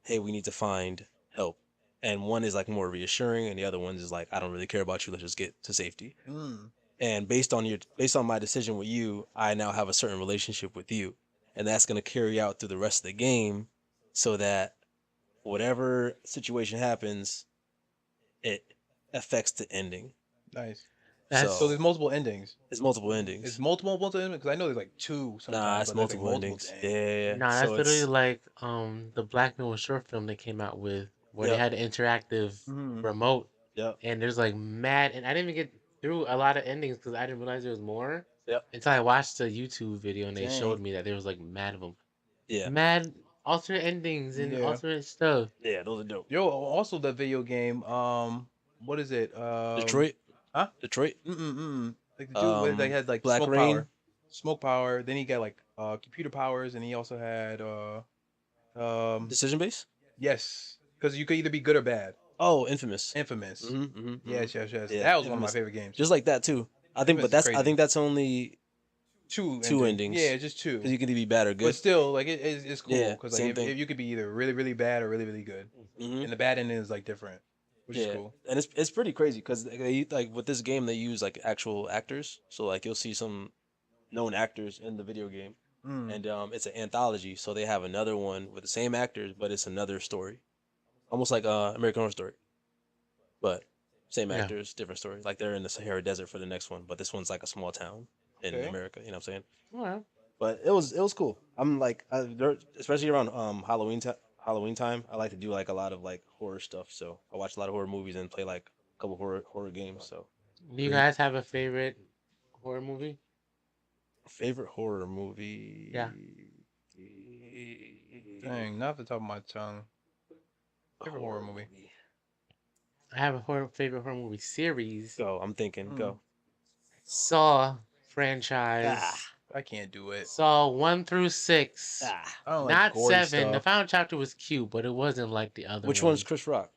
hey, we need to find help. And one is like more reassuring, and the other one is like, I don't really care about you. Let's just get to safety. Mm. And based on my decision with you, I now have a certain relationship with you, and that's going to carry out through the rest of the game, so that whatever situation happens, it affects the ending. Nice. That's So there's multiple endings. It's multiple endings. It's multiple endings because I know there's like 2 sometimes. Nah, it's but there's, like, multiple endings. Dang. Yeah. Nah, that's So literally it's- like the Black Mirror short film they came out with, where they Yep. had an interactive Mhm. remote, Yep. and there's like mad, and I didn't even get through a lot of endings because I didn't realize there was more. Yep. Until I watched the YouTube video and they Dang. showed me that there was like mad of them, Yeah. mad alternate endings and Yeah. alternate stuff. Yeah. Those are dope. Yo, also the video game. What is it? Detroit. Huh? Detroit. Like the dude with, they had like Black smoke Rain. power. Smoke power. Then he got like computer powers, and he also had Decision base. yes, because you could either be good or bad. Oh, Infamous. Infamous. Mm-hmm, Yes, yes, yes. Yeah, that was one of my Infamous. favorite games. Just like that too. I think, Infamous but is that's I crazy. think that's only two endings. Yeah, just 2. because you can either be bad or But good. still, like it's cool Yeah, because same like thing. if you could be either really really bad or really really good, Mhm. and the bad ending is like different, which is cool. And it's pretty crazy because they like with this game they use like actual actors. So like you'll see some known actors in the video game, Mm. and it's an anthology. So they have another one with the same actors, but it's another story, almost like American Horror Story, but same Yeah. actors, different story. Like they're in the Sahara Desert for the next one, but this one's like a small town in Okay. America. You know what I'm saying? Alright. But it was cool. I'm like, especially around Halloween time, I like to do like a lot of like horror stuff. So I watch a lot of horror movies and play like a couple horror games. So Do you guys have a favorite horror movie? favorite horror movie? Yeah. Dang, not off the top of my tongue. Favorite horror movie. I have a favorite horror movie series. Go. I'm thinking. Go. Saw franchise. I can't do it. Saw 1 through 6. I don't like Not gory 7. The stuff. final chapter was cute, but it wasn't like the other Which ones. one's Chris Rock?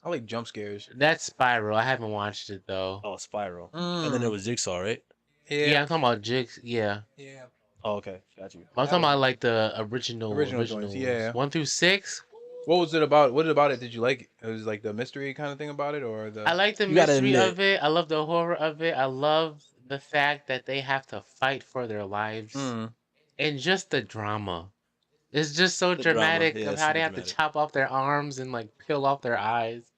I like jump scares. That's Spiral. I haven't watched it though. Oh, Spiral. And then there was Jigsaw, right? Yeah, I'm talking about Jigs. Yeah. yeah. Oh, okay. Got you. I'm talking about like the original Original joints, yeah. 1 through 6. What was it about? What about it did you like? It was like the mystery kind of thing about it, or the? I like the You gotta mystery admit- of it. I love the horror of it. I love the fact that they have to fight for their lives Mm. and just the drama. It's just so The drama, dramatic yeah, of it's how super they have dramatic. to chop off their arms and like peel off their eyes.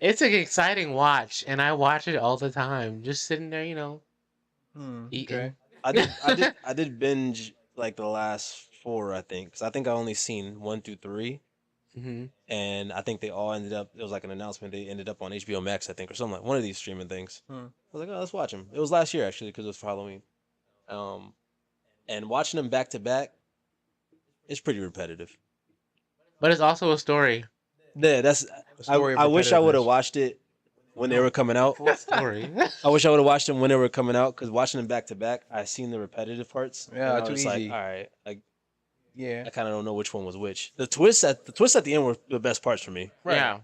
It's an exciting watch, and I watch it all the time. Just sitting there, eating. Okay. I did binge like the last 4, I think, because I think I only seen 1 through 3. hmm And I think they all ended up. It was like an announcement. They ended up on HBO Max, I think, or something like one of these streaming things. Hmm. I was like, oh, let's watch them. It was last year actually, because it was for Halloween. And watching them back to back, it's pretty repetitive. But it's also a story. Yeah, that's. The story of I wish I would have repetitiveness. watched it when they were coming out. What story? I wish I would have watched them when they were coming out, because watching them back to back, I seen the repetitive parts. Yeah, and I too was easy. Like, all right, like Yeah. I kind of don't know which one was which. The twists at the end were the best parts for me. Right. Yeah.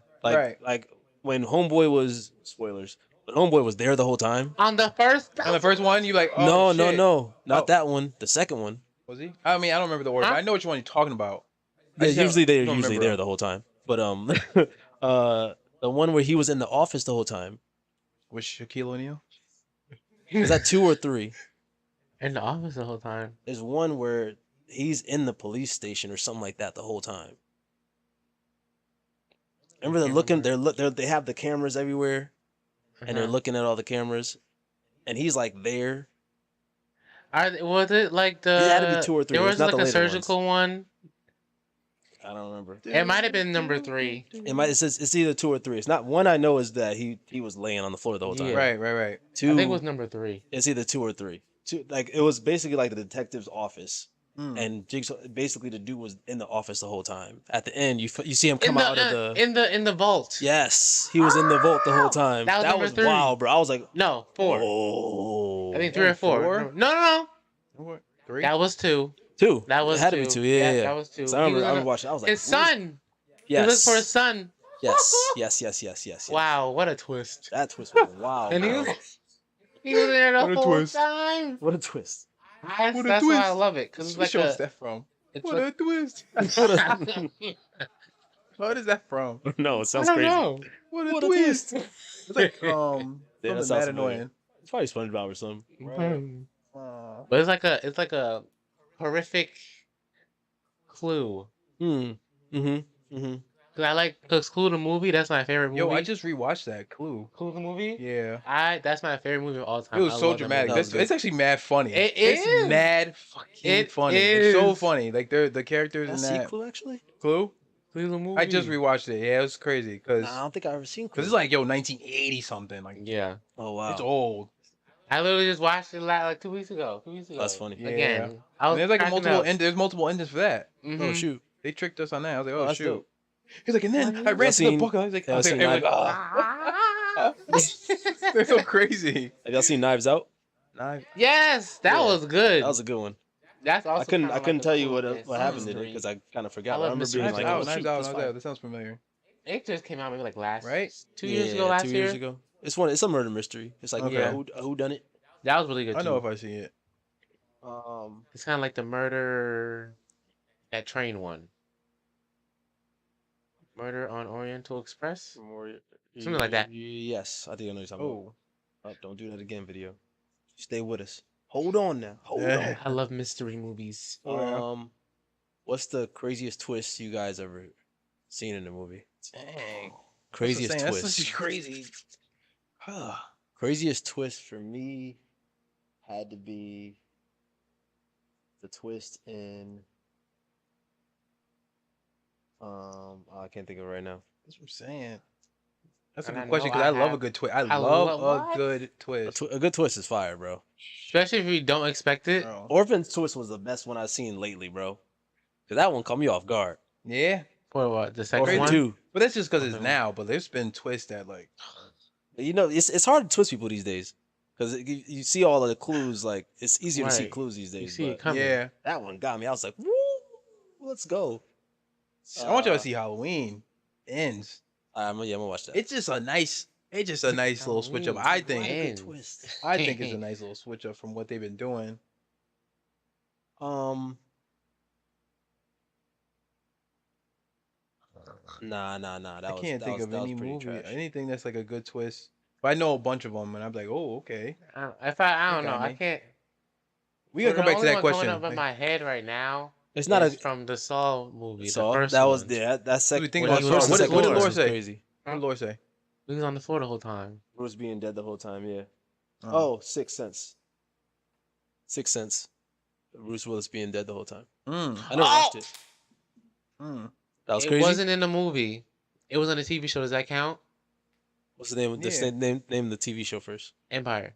Like when Homeboy was spoilers, but Homeboy was there the whole time. On the first. On the first one, you like? Oh, no, shit. not Oh. that one. The second one. Was he? I mean, I don't remember the order. Huh? But I know which one you're talking about. I Yeah, just don't- usually they're don't usually remember there him. the whole time. But the one where he was in the office the whole time. Was Shaquille O'Neal? Is that 2 or 3? In the office the whole time. There's one where he's in the police station or something like that the whole time. Remember they're looking. They have the cameras everywhere, and they're Uh-huh. looking at all the cameras, and he's like there. Was it like the? It had to be 2 or 3. There It's was not like the a later ones. surgical one. I don't remember. It might have been number 3. It's either 2 or 3. It's not one. I know is that he was laying on the floor the whole time. Yeah. Right. 2. I think it was number 3. It's either 2 or 3. 2, like it was basically like the detective's office, Mm. and Jigsaw. Basically, the dude was in the office the whole time. At the end, you see him come out of the. in the vault. Yes, he was in the vault the whole time. That was number 3. wild, bro. I was like, No, 4. oh, I think 3 or 4. Four? No. What? 3? That was 2. 2. That was it had 2. to be 2. Yeah. That was 2. So I He was remember in watching. I was like, his son. Yes. He looked for his son. Yes. Wow, what a twist. That twist was wild. And he bro. was there the What a whole twist. time. What a twist. That's What a why I twist. love it because it's What like show's a. that from? It's What like, a twist. What is that from? No, it I sounds don't crazy. know. What a What a twist. twist. It's like Yeah, that something sounds mad familiar. annoying. It's probably SpongeBob or something. Mhm. Aw. But it's like a horrific Clue. Cause I like cause Clue the movie. That's my favorite movie. Yo, I just rewatched that Clue. Clue the movie. Yeah. That's my favorite movie of all time. It was I so love that dramatic. movie. That was It's actually mad funny. It's mad fucking It funny. It's so is. funny. Like the characters That's in that sequel actually. Clue. Clue the movie. I just rewatched it. Yeah, it was crazy because Nah, I don't think I've ever seen. it's like 1980 something. Like Yeah, Oh wow. it's old. I literally just watched it like 2 weeks ago. 2 weeks ago. That's funny. Yeah. Again, I was And there's like a cracking multiple up. there's multiple endings for that. Mhm. Oh shoot. They tricked us on that. I was like, Oh, oh that's shoot. dope. He's like, and then I Y'all ran to the seen- book. I was like, y'all seen like, Knives- ah. They're so crazy. Have y'all seen Knives Out? Yes, that Yeah. was good. That was a good one. That's also I couldn't kinda couldn't like tell a you cool what happened in it mystery. because I kind of I forgot. I love remember mystery being Knives like, Out, oh, Knives shoot, Out, that's Knives fire. Out. That sounds familiar. It just came out maybe like last Right? 2 years ago, last 2 year. years ago. It's a murder mystery. It's like Okay. yeah, who done it? That was really good. I know too. if I see it. It's kind of like the murder at train one. Murder on Oriental Express. Something like that. Yes, I think I know what you're talking Oh. about. Oh, don't do that again, video. Stay with us. Hold on now. Hold Yeah. I love mystery movies. on. Yeah. What's the craziest twist you guys ever seen in a movie? Dang. Craziest That's what I'm saying. twist. That's crazy. Craziest twist for me had to be the twist in I can't think of it right now. That's what I'm saying. That's a And I good question know because I I love a have- good twist. I I love love- a good twist. A good twist is fire, bro. Especially if you don't expect it. Bro. Orphan's twist was the best one I've seen lately, bro. Cause that one caught me off guard. Yeah, For what? The second Orphan one? 2. but that's just because it's Okay. now. But there's been twists that like You know, it's hard to twist people these days. Because you see all of the clues, like it's easier to see Right. clues these days. You see it but coming. yeah. that one got me. I was like, woo, let's go. I want y'all Uh, to see Halloween ends. I'm gonna watch that. It's just a nice little switch up. I think. Ends. twist. I think it's a nice little switch up from what they've been doing. Nah. I can't think of any pretty movie, trash. anything that's like a good twist. But I know a bunch of them, and I'm like, oh, okay. I don't know. got I me. can't. We gotta So come the back to only that one question. Coming up in Like, my head right now. It's not is a from the Saw movie. Saw. The first That was one. yeah. That What do second. you think When about he Saw? was What on did the what did floor. Laura was say? crazy. What did Laura say? He was on the floor the whole time. Bruce being dead the whole time. Yeah. Oh. Oh, Sixth Sense. Sixth Sense. Bruce Willis being dead the whole time. Mm, I never watched it. mm. That was It crazy. wasn't in the movie. It was on a TV show. Does that count? What's the name of Yeah. name the TV show first? Empire.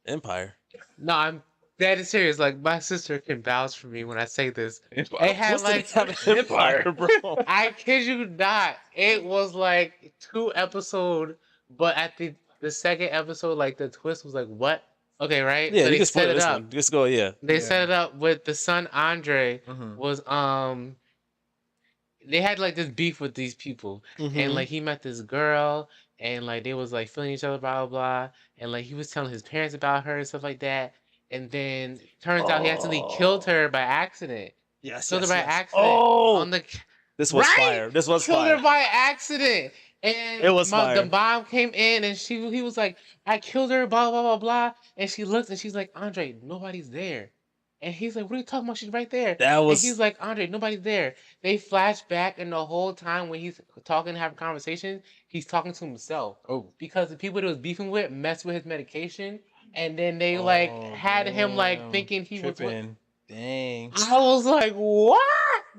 Empire. No, I'm dead serious. Like my sister can vouch for me when I say this. It had What's the like name of Empire, bro? I kid you not. It was like 2 episodes, but at the second episode, like the twist was like, what? Okay, right? Yeah, So you they can spoil set it this up. one. Just go, yeah. They Yeah. set it up with the son Andre Mhm. was they had like this beef with these people. Mm-hmm. And like he met this girl and like they was like feeling each other, blah blah blah. And like he was telling his parents about her and stuff like that. And then turns out he accidentally killed her by accident. Yes, Killed yes, her by yes. accident Oh, on the this was Right? fire. This was killed fire. her by accident. And It was the fire. bomb came in and he was like, I killed her, blah blah blah blah. And she looked and she's like, Andre, nobody's there. And he's like, what are you talking about? She's right there. That was. And he's like, Andre, nobody's there. They flash back, and the whole time when he's talking, having conversations, he's talking to himself. Oh. Because the people that he was beefing with messed with his medication, and then they like had him like damn. thinking he was. Tripping. Dang. I was like, what?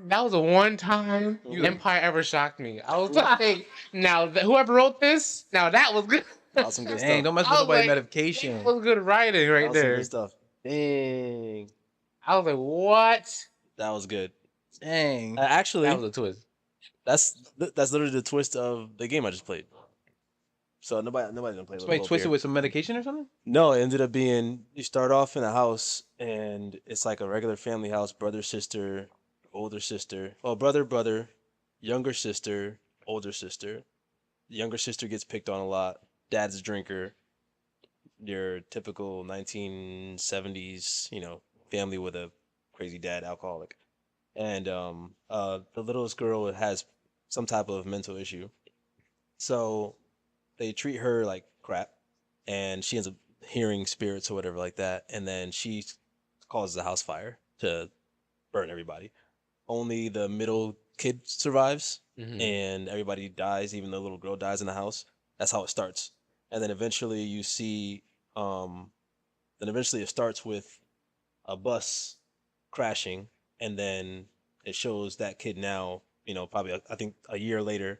That was the one time You- Empire ever shocked me. I was like, now whoever wrote this, now that was good. That was some good Dang, stuff. don't mess I with was nobody's like, medication. That was good writing That right was some there. good stuff. Dang. I was like, what? That was good. Dang. Actually, That was a twist. that's literally the twist of the game I just played. So nobody's gonna play. Somebody Little Hope twisted here. with some medication or something? No, it ended up being you start off in a house and it's like a regular family house, brother, sister, older sister. Well, brother, younger sister, older sister. The younger sister gets picked on a lot. Dad's a drinker. Your typical 1970s, family with a crazy dad, alcoholic. And the littlest girl has some type of mental issue. So they treat her like crap and she ends up hearing spirits or whatever like that, and then she causes a house fire to burn everybody. Only the middle kid survives, Mhm. and everybody dies. Even the little girl dies in the house. That's how it starts, and then eventually you see, it starts with a bus crashing, and then it shows that kid now. Probably I think a year later,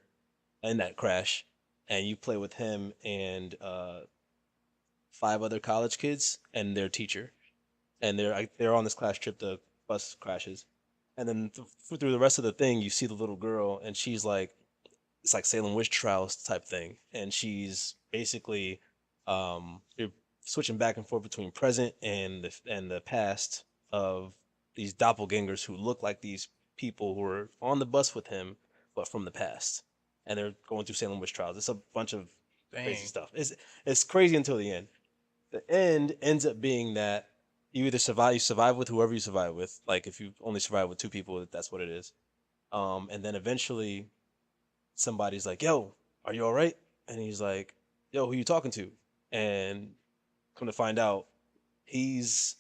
in that crash, and you play with him and 5 other college kids and their teacher, and they're on this class trip. The bus crashes, and then through the rest of the thing, you see the little girl, and she's like, it's like Salem witch trials type thing, and she's basically, you're switching back and forth between present and the past of these doppelgangers who look like these people who were on the bus with him, but from the past, and they're going through Salem witch trials. It's a bunch of crazy Dang. stuff. It's crazy until the end. The end ends up being that you survive with whoever you survive with. Like if you only survive with 2 people, that's what it is. And then eventually somebody's like, yo, are you all right? And he's like, yo, who you talking to? And come to find out, it's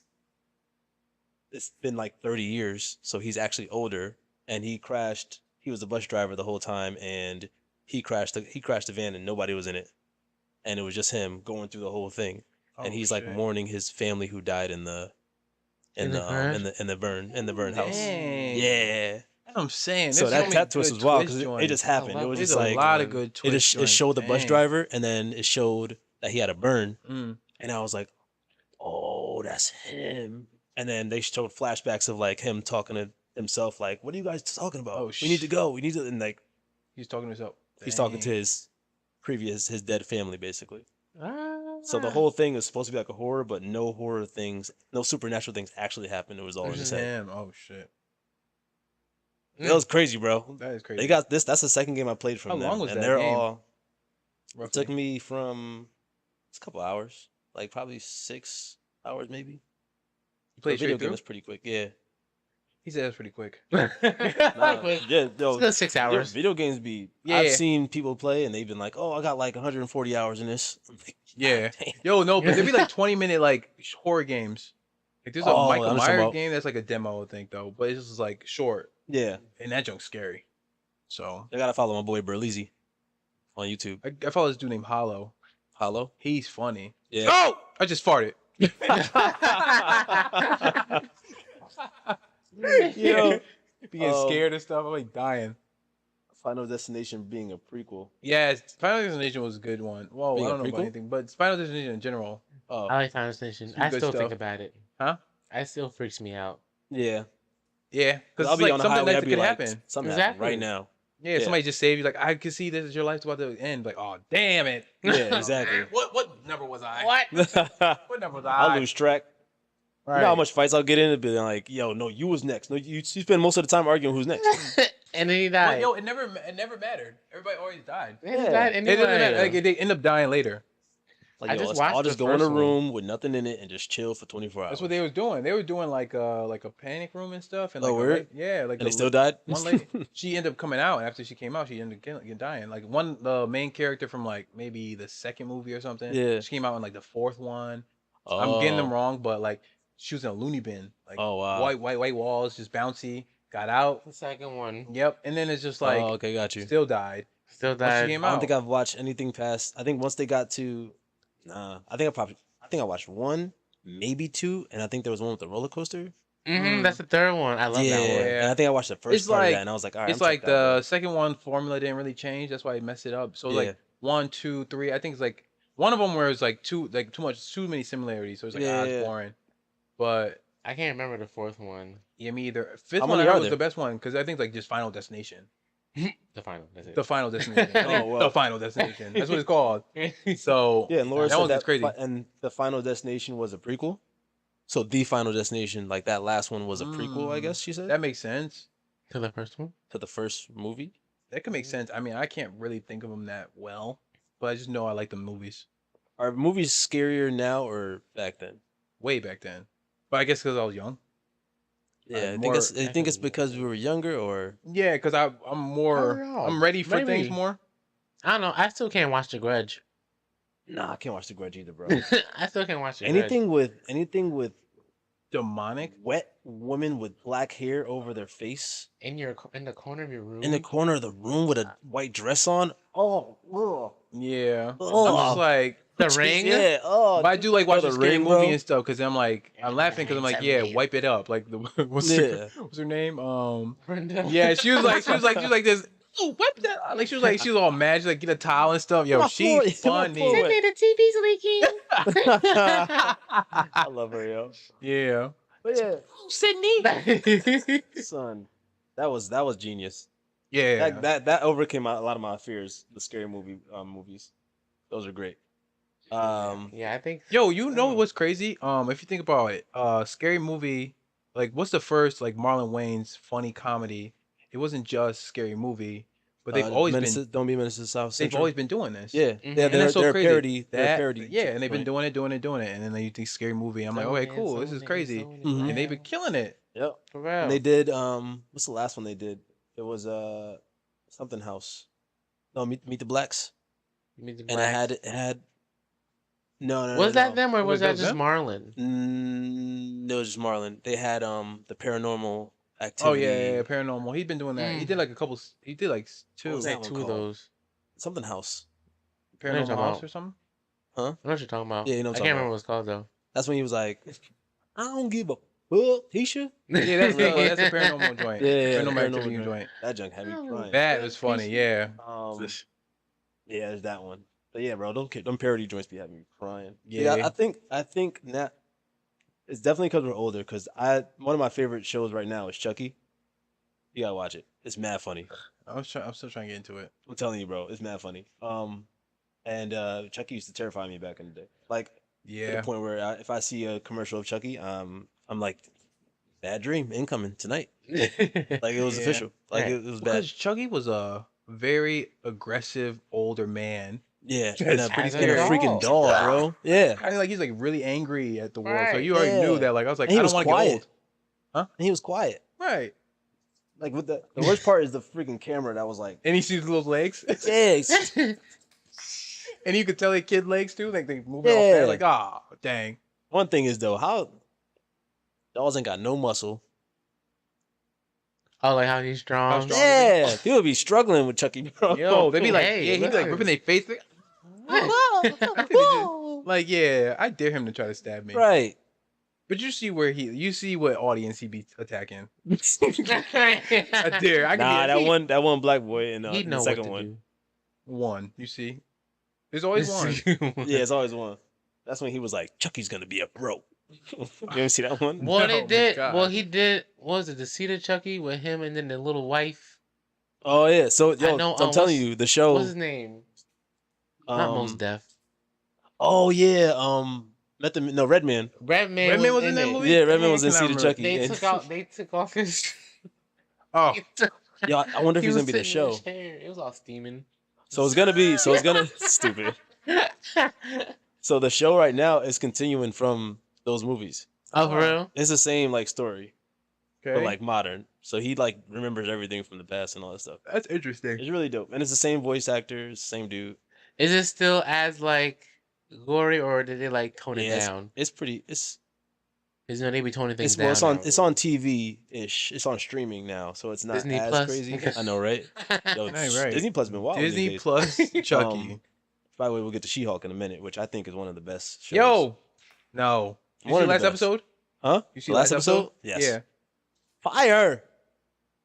been like 30 years, so he's actually older, and he was a bus driver the whole time, and he crashed the van and nobody was in it. And it was just him going through the whole thing. And he's like mourning his family who died in the burn house. Dang. Yeah. That's what I'm saying. So There's that many twist good was wild twist because it just joints. happened. It was There's just a like lot of good it twists. showed the bus Dang. driver, and then it showed that he had a burn, Mm. and I was like, oh, that's him. And then they showed flashbacks of like him talking to himself, like, what are you guys talking about? Oh, we need to go. We need to, and like He's talking to himself. he's talking to Dang. his dead family basically. So the Ah. whole thing is supposed to be like a horror, but no supernatural things actually happened. It was all in his head. Damn. Oh shit. That was crazy, bro. That is crazy. They got this. That's the second game I played from How them, long was and that they're game? all. It Roughly. took me from it's a couple hours, like probably 6 hours maybe. You The played video straight game through? was pretty quick. Yeah. He said that's pretty quick. Nah, yeah. Yo, It's good 6 hours. Video games be. Yeah. I've seen people play and they've been like, "Oh, I got like 140 hours in this." I'm like, Yeah. "Damn." Yo, no, but there'd be like 20-minute like horror games. Like there's a Oh, Michael I'm talking Myers about- game that's like a demo, I think though, but it's just like short, Yeah. and that junk's scary. So I gotta follow my boy Berlizzi on YouTube. I follow this dude named Hollow. Hollow. He's funny. Yeah. Oh, I just farted. Yo. Be getting Um, scared and stuff. I'm like dying. Final Destination being a prequel. Yeah, Final Destination was a good one. Well, Being I a don't know about prequel? anything, but Final Destination in general. Oh. I like Final Destination. Some I good still stuff. think about it. Huh? It still freaks me out. Yeah. Yeah, because I'll it's be like on the something highway. that I'd be could like, happen. something happened Exactly. right now. Yeah, Yeah. somebody just saved you. Like I could see this. Your life's about to end. Like, oh damn it. Yeah, exactly. What number was I? What? What number was I'll I? lose track. Right. You know how much fights I'll get in and be like, yo, no, you was next. No, you spend most of the time arguing who's next. And then he Well, died. yo, it never mattered. Everybody always died. He just Yeah. died It doesn't matter. anyway. Like they end up dying later. Like, I yo, just let's watched all the just go in a first one. room with nothing in it and just chill for 24 hours. That's what they was doing. They were doing like a panic room and stuff. And Oh, like word? yeah, like And they still died? one lady. She ended up coming out, and after she came out, she ended up dying. Like the main character from like maybe the second movie or something. Yeah. She came out in like the fourth one. I'm getting them Oh. wrong, but like she was in a loony bin. Like Oh, wow. white walls, just bouncy. Got out. The second one Yep. And then it's just like Oh, okay, got you. still died. still Once she died. came I don't out. think I've watched anything past. I think once they got to, I think I watched one, maybe two, and I think there was one with the roller coaster. That's the third one. I love that one. Yeah. and I think I watched the first It's part of like- that, and I was like, all right, It's I'm like checked out, the second one formula didn't really change. That's why it messed it up. So Yeah. like 1, 2, 3. I think it's like one of them where it's like too many similarities. So it's like Yeah, it's yeah. boring. But I can't remember the fourth one. yeah, me either. Fifth How one I many heard are was there? the best one because I think like just Final Destination. The final. That's it. The Final Destination. Oh, well. The Final Destination. That's what it's called. So Yeah, and Laura that said one's that just crazy. and the Final Destination was a prequel. So the Final Destination, like that last one, was a prequel. I Mm. guess she said That makes sense. To the first one. to the first movie. That could make sense. I mean, I can't really think of them that well, but I just know I like the movies Are movies scarier now or back then? way back then. But I guess because I was young. Yeah, I more- think it's Definitely because we were younger, or Yeah, because I'm more. don't know. I'm ready for things Maybe. more. I don't know. I still can't watch The Grudge. nah, I can't watch The Grudge either, bro. I still can't watch The Grudge. anything with Demonic. wet women with black hair over their face in the corner of your room. in the corner of the room with a white dress on. Oh, ugh. Yeah. I'm Ugh. just like. The Ring. Yeah. Oh, But I do like bro, watching The scary Ring, movie bro. and stuff because I'm like I'm laughing because I'm like yeah, wipe it up like the what's Yeah. what's her name Brenda. yeah she was like this oh wipe that like she was all mad she like get a towel and stuff yo My she's floor- my funny floor wet. the TV's leaking. I love her, yo. yeah But yeah, Sydney. son, that was genius. yeah That overcame a lot of my fears. The scary movies, those are great. Yeah, I think. yo you know what's crazy if you think about it scary movie like what's the first like Marlon Wayne's funny comedy it wasn't just scary movie but they've always been Don't Be Menace to the South they've Central. always been doing this Yeah, Mhm. yeah, And they're, that's so they're crazy. parody. They're That- parody. yeah, and they've been joint. doing it, and then they do scary movie. I'm like, oh, wait, cool, this is crazy, Mhm. and they've been killing it. Yep. For real. And they did. What's the last one they did? It was something house. No, Meet the Blacks. And it had. No. Was that no. them or Was was that that just them? Marlon? No, it was just Marlon. They had the Paranormal Oh Activity. yeah, paranormal. He's been doing that. He Mm. did like a couple. He did like two was Like that one two of called? those. Something house. I know what paranormal you're house talking or something. I know what you're talking about. Yeah, you know what I I'm can't talking remember what it's called though. That's when he was like, I don't give a fuck, Tisha. Yeah, that's the paranormal joint. Yeah, paranormal paranormal activity joint. joint. That junk had me crying. That was funny. Yeah. Yeah, there's that one. But yeah, bro, them parody joints be having me crying. Yeah. I think now it's definitely because we're older. Because one of my favorite shows right now is Chucky. You gotta watch it. It's mad funny. I'm still trying to get into it. I'm telling you, bro, it's mad funny. And Chucky used to terrify me back in the day. Like to Yeah. the point where if I see a commercial of Chucky, I'm like, bad dream incoming tonight. Like it was Yeah. official. Like it was bad. Because Chucky was a very aggressive older man. Yeah, That's and a pretty and a scary. freaking doll, bro. Yeah, I like he's like really angry at the world. So Right. you already Yeah. knew that. Like I was like, And he I was don't want to get quiet. old. and he was quiet. Right. Like with the worst part is the freaking camera that was like, And he sees those legs. yeah, it's- And you could tell they kid legs too. Like they moving off Yeah. fast. Like, ah, dang. one thing is though, how dolls ain't got no muscle. Oh, like how he's strong. How strong- Yeah, people be struggling with Chucky, bro. Yo, they be like, Hey, yeah, he be like listen. ripping their face. Like, yeah, I dare him to try to stab me. Right. But you see you see what audience he be attacking. I I dare. I Nah, can that one black boy in He'd the know second what to one. do. be one. You see, there's always one. Yeah, it's always one. That's when he was like, Chucky's gonna be a bro. You ever see that one? Well, No, they my did. God. Well, he did. What was it? The Cedar Chucky with him and then the little wife. Oh yeah. So yo, know, so I'm telling what's- you, the show. What's his name? Not Most Def. Oh yeah. Redman. Redman Redman was in that it. movie? Yeah, Redman was in Cannot Cedar remember. Chucky. They and- took off his. Oh, Yo, I wonder if He he's was gonna be the sitting in show. his chair. It was all steaming. So it's gonna stupid. So the show right now is continuing from those movies. Oh, for real? It's the same like story, okay. but like modern. So he like remembers everything from the past and all that stuff. that's interesting. It's really dope, and it's the same voice actor, it's the same dude. Is it still as like gory, or did they like tone it Yeah, down? It's pretty. It's Because they be toning things It's, down. well, now. it's on TV ish. It's on streaming now, so it's not Disney as Plus. crazy. I know, right? Yo, Right. Disney Plus been wild. Disney these days. Plus Chucky. By the way, we'll get to She-Hulk in a minute, which I think is one of the best shows. Yo, no. You One see of the last best. episode? Huh? You see The last episode? Yes. Yeah. Fire.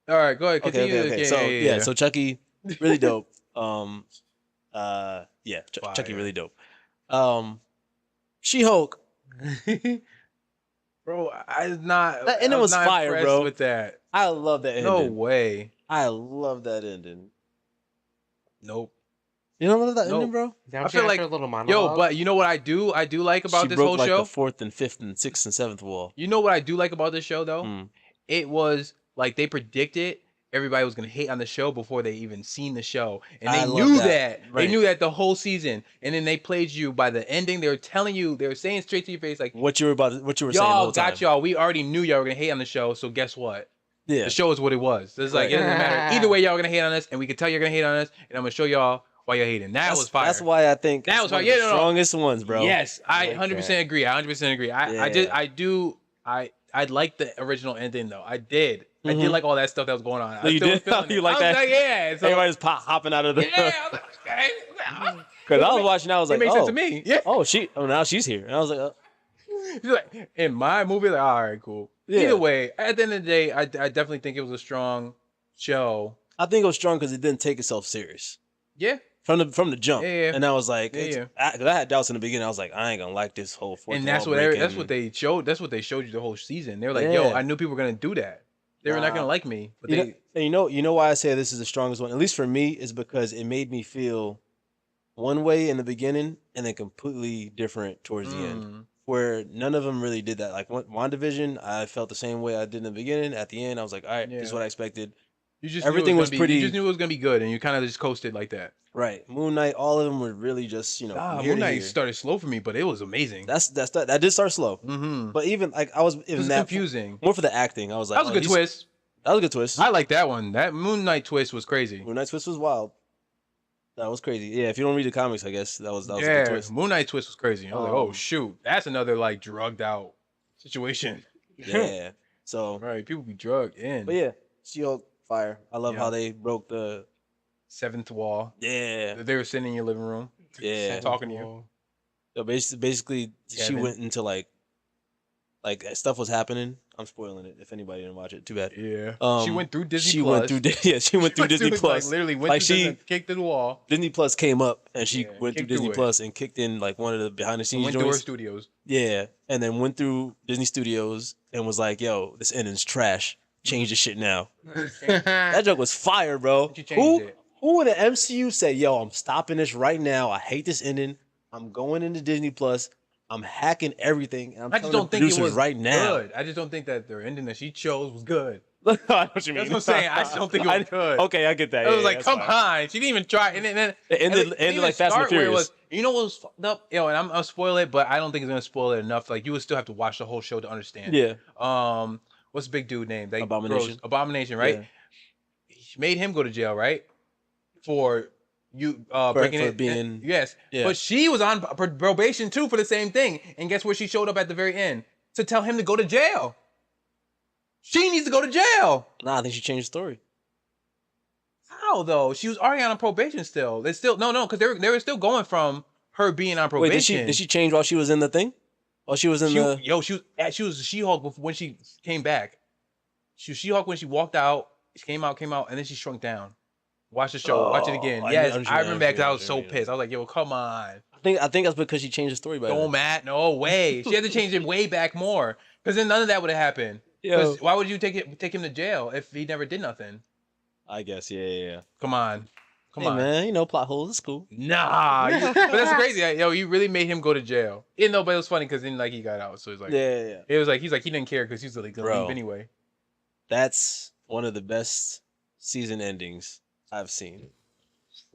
All right, go ahead. Okay, Continue. okay. So Yeah. so Chucky, really dope. Chucky Fire. really dope. She-Hulk. Bro, I'm not. That ending I'm was not fire, impressed bro. With that, I love that ending. no way. I love that ending. Nope. You don't love that Nope. ending, bro? Now I she feel had like- her little Yo, monologue. but you know what I do? I do like about she this broke whole like show. the fourth and fifth and sixth and seventh wall. You know what I do like about this show though? Mm. It was like they predicted everybody was gonna hate on the show before they even seen the show, and I they love knew that. that. They Right. knew that the whole season, and then they played you by the ending. They were telling you, they were saying straight to your face, like, What you were saying the "Y'all whole time. got y'all. We already knew y'all were gonna hate on the show. So guess what? Yeah. The show is what it was. It's like it doesn't matter. Either way, y'all are gonna hate on us, and we can tell you're gonna hate on us, and I'm gonna show y'all why you're hating. That was fire. That's why I think That it's was one fire. of Yeah, the no, no. strongest ones, bro. Yes, I like 100% agree. I 100% agree. I like the original ending though. I did Mhm. like all that stuff that was going on. No, I you still did? feeling You it. like I was that? yeah. So, Everybody's hopping out of the. yeah. I was like, okay. Because I was watching, I was It like, makes oh, sense to me. Yeah. now she's here, and I was like, She's like, in my movie, like, all right, cool. Yeah. Either way, at the end of the day, I definitely think it was a strong show. I think it was strong because it didn't take itself serious Yeah. from the jump. Yeah. And I was like, Yeah, because I had doubts in the beginning. I was like, I ain't gonna like this whole fourth And that's wall what breaking. that's what they showed. That's what they showed you the whole season. They were like, yo, Yeah. I knew people were gonna do that. They were not Nah. gonna like me, but You they. know, and you know why I say this is the strongest one, at least for me, is because it made me feel one way in the beginning and then completely different towards the end. Mm. Where none of them really did that. Like WandaVision, I felt the same way I did in the beginning. At the end, I was like, all right, this is Yeah. what I expected. You just Everything knew it was gonna be- pretty- You just knew it was gonna be good, and you kind of just coasted like that. Right. Moon Knight, all of them were really just, from here Moon to Knight here. started slow for me, but it was amazing. That did start slow. Mm-hmm. But even like I was It even was that confusing. more for the acting. I was like, That was a good twist. That was a good twist. I like that one. That Moon Knight twist was crazy. Moon Knight twist was wild. That was crazy. Yeah, if you don't read the comics, I guess that was a Yeah, good twist. Moon Knight twist was crazy. I was like, oh Um, shoot, that's another like drugged out situation. Yeah. So, Right, people be drugged in. but yeah, She-Hulk fire. I love Yeah. how they broke the. Seventh wall. Yeah. They were sitting in your living room. Yeah. Talking to you. So basically, she Kevin. went into like stuff was happening. I'm spoiling it. If anybody didn't watch it, too bad. Yeah. she Um, went through Disney She Plus. went through. Yeah, she went through Disney Plus. Like, literally went Like, through she- Disney, kicked through the wall. Disney Plus came up and she Yeah, went through kicked through Disney it. Plus and kicked in like one of the behind the scenes Went through her joints. studios. Yeah, and then went through Disney Studios and was like, "Yo, this ending's trash. Change the shit now." That joke was fire, bro. She changed it. Who in the MCU said, "Yo, I'm stopping this right now. I hate this ending. I'm going into Disney Plus. I'm hacking everything. And I'm I just telling don't the think it producers was right now." good. I just don't think that their ending that she chose was good. I know what you mean. That's what I'm saying. I just don't think it was good. Okay, I get that. I was Yeah, like, that's come fine. on. She didn't even try. And then It ended even like Fast and start where it Furious. was- you know what was fucked up? And I'll spoil it, but I don't think it's gonna spoil it enough. Like you would still have to watch the whole show to understand. Yeah. What's the big dude name? That Abomination. grows- Abomination, right? Yeah. She made him go to jail, right? For breaking for it. being- Yes. Yeah. But she was on probation too for the same thing. And guess where she showed up at the very end? To tell him to go to jail. She needs to go to jail. Nah, I think she changed the story. How though? She was already on probation still. They still no, because they were still going from her being on Wait, probation. did she change while she was in the thing? While she was in the. She was She-Hulk when she came back. She was She-Hulk when she walked out. She came out, and then she shrunk down. Watch the show. Watch it again. Oh, I Yes, understand, I remember that because I was understand, so pissed. I was like, yo, come on. I think that's because she changed the story by No, then. Matt. No way. She had to change it way back more. Because then none of that would have happened. Yo. 'Cause why would you take him to jail if he never did nothing? I guess, yeah. Come on. Come Hey, on. man, plot holes. It's cool. Nah, but that's crazy. Yo, you really made him go to jail. Even though, but it was funny because then like he got out, so it's like Yeah. it was like he didn't care because he was like gonna Bro. leave anyway. That's one of the best season endings I've seen.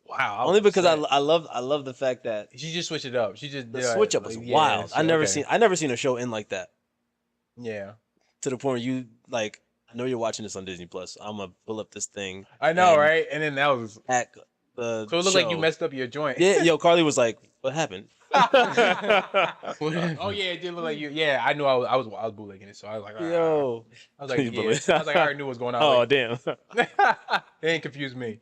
Wow, I Only was because upset. I love the fact that she just switched it up. She just the did, switch up was like, yeah, wild. so, I never okay. seen a show end like that. Yeah, To the point where you like, I know you're watching this on Disney Plus. I'm gonna pull up this thing. I know, and right? And then that was Act the So it looked like you show. messed up your joint. Yeah, yo, Carly was like, "What happened?" Oh yeah, it did look like you. Yeah, I knew I was bootlegging it, so I was like, Yo, I was like, You yeah. bullet. I was like, I already knew what was going on. oh Like, damn. it ain't confused me.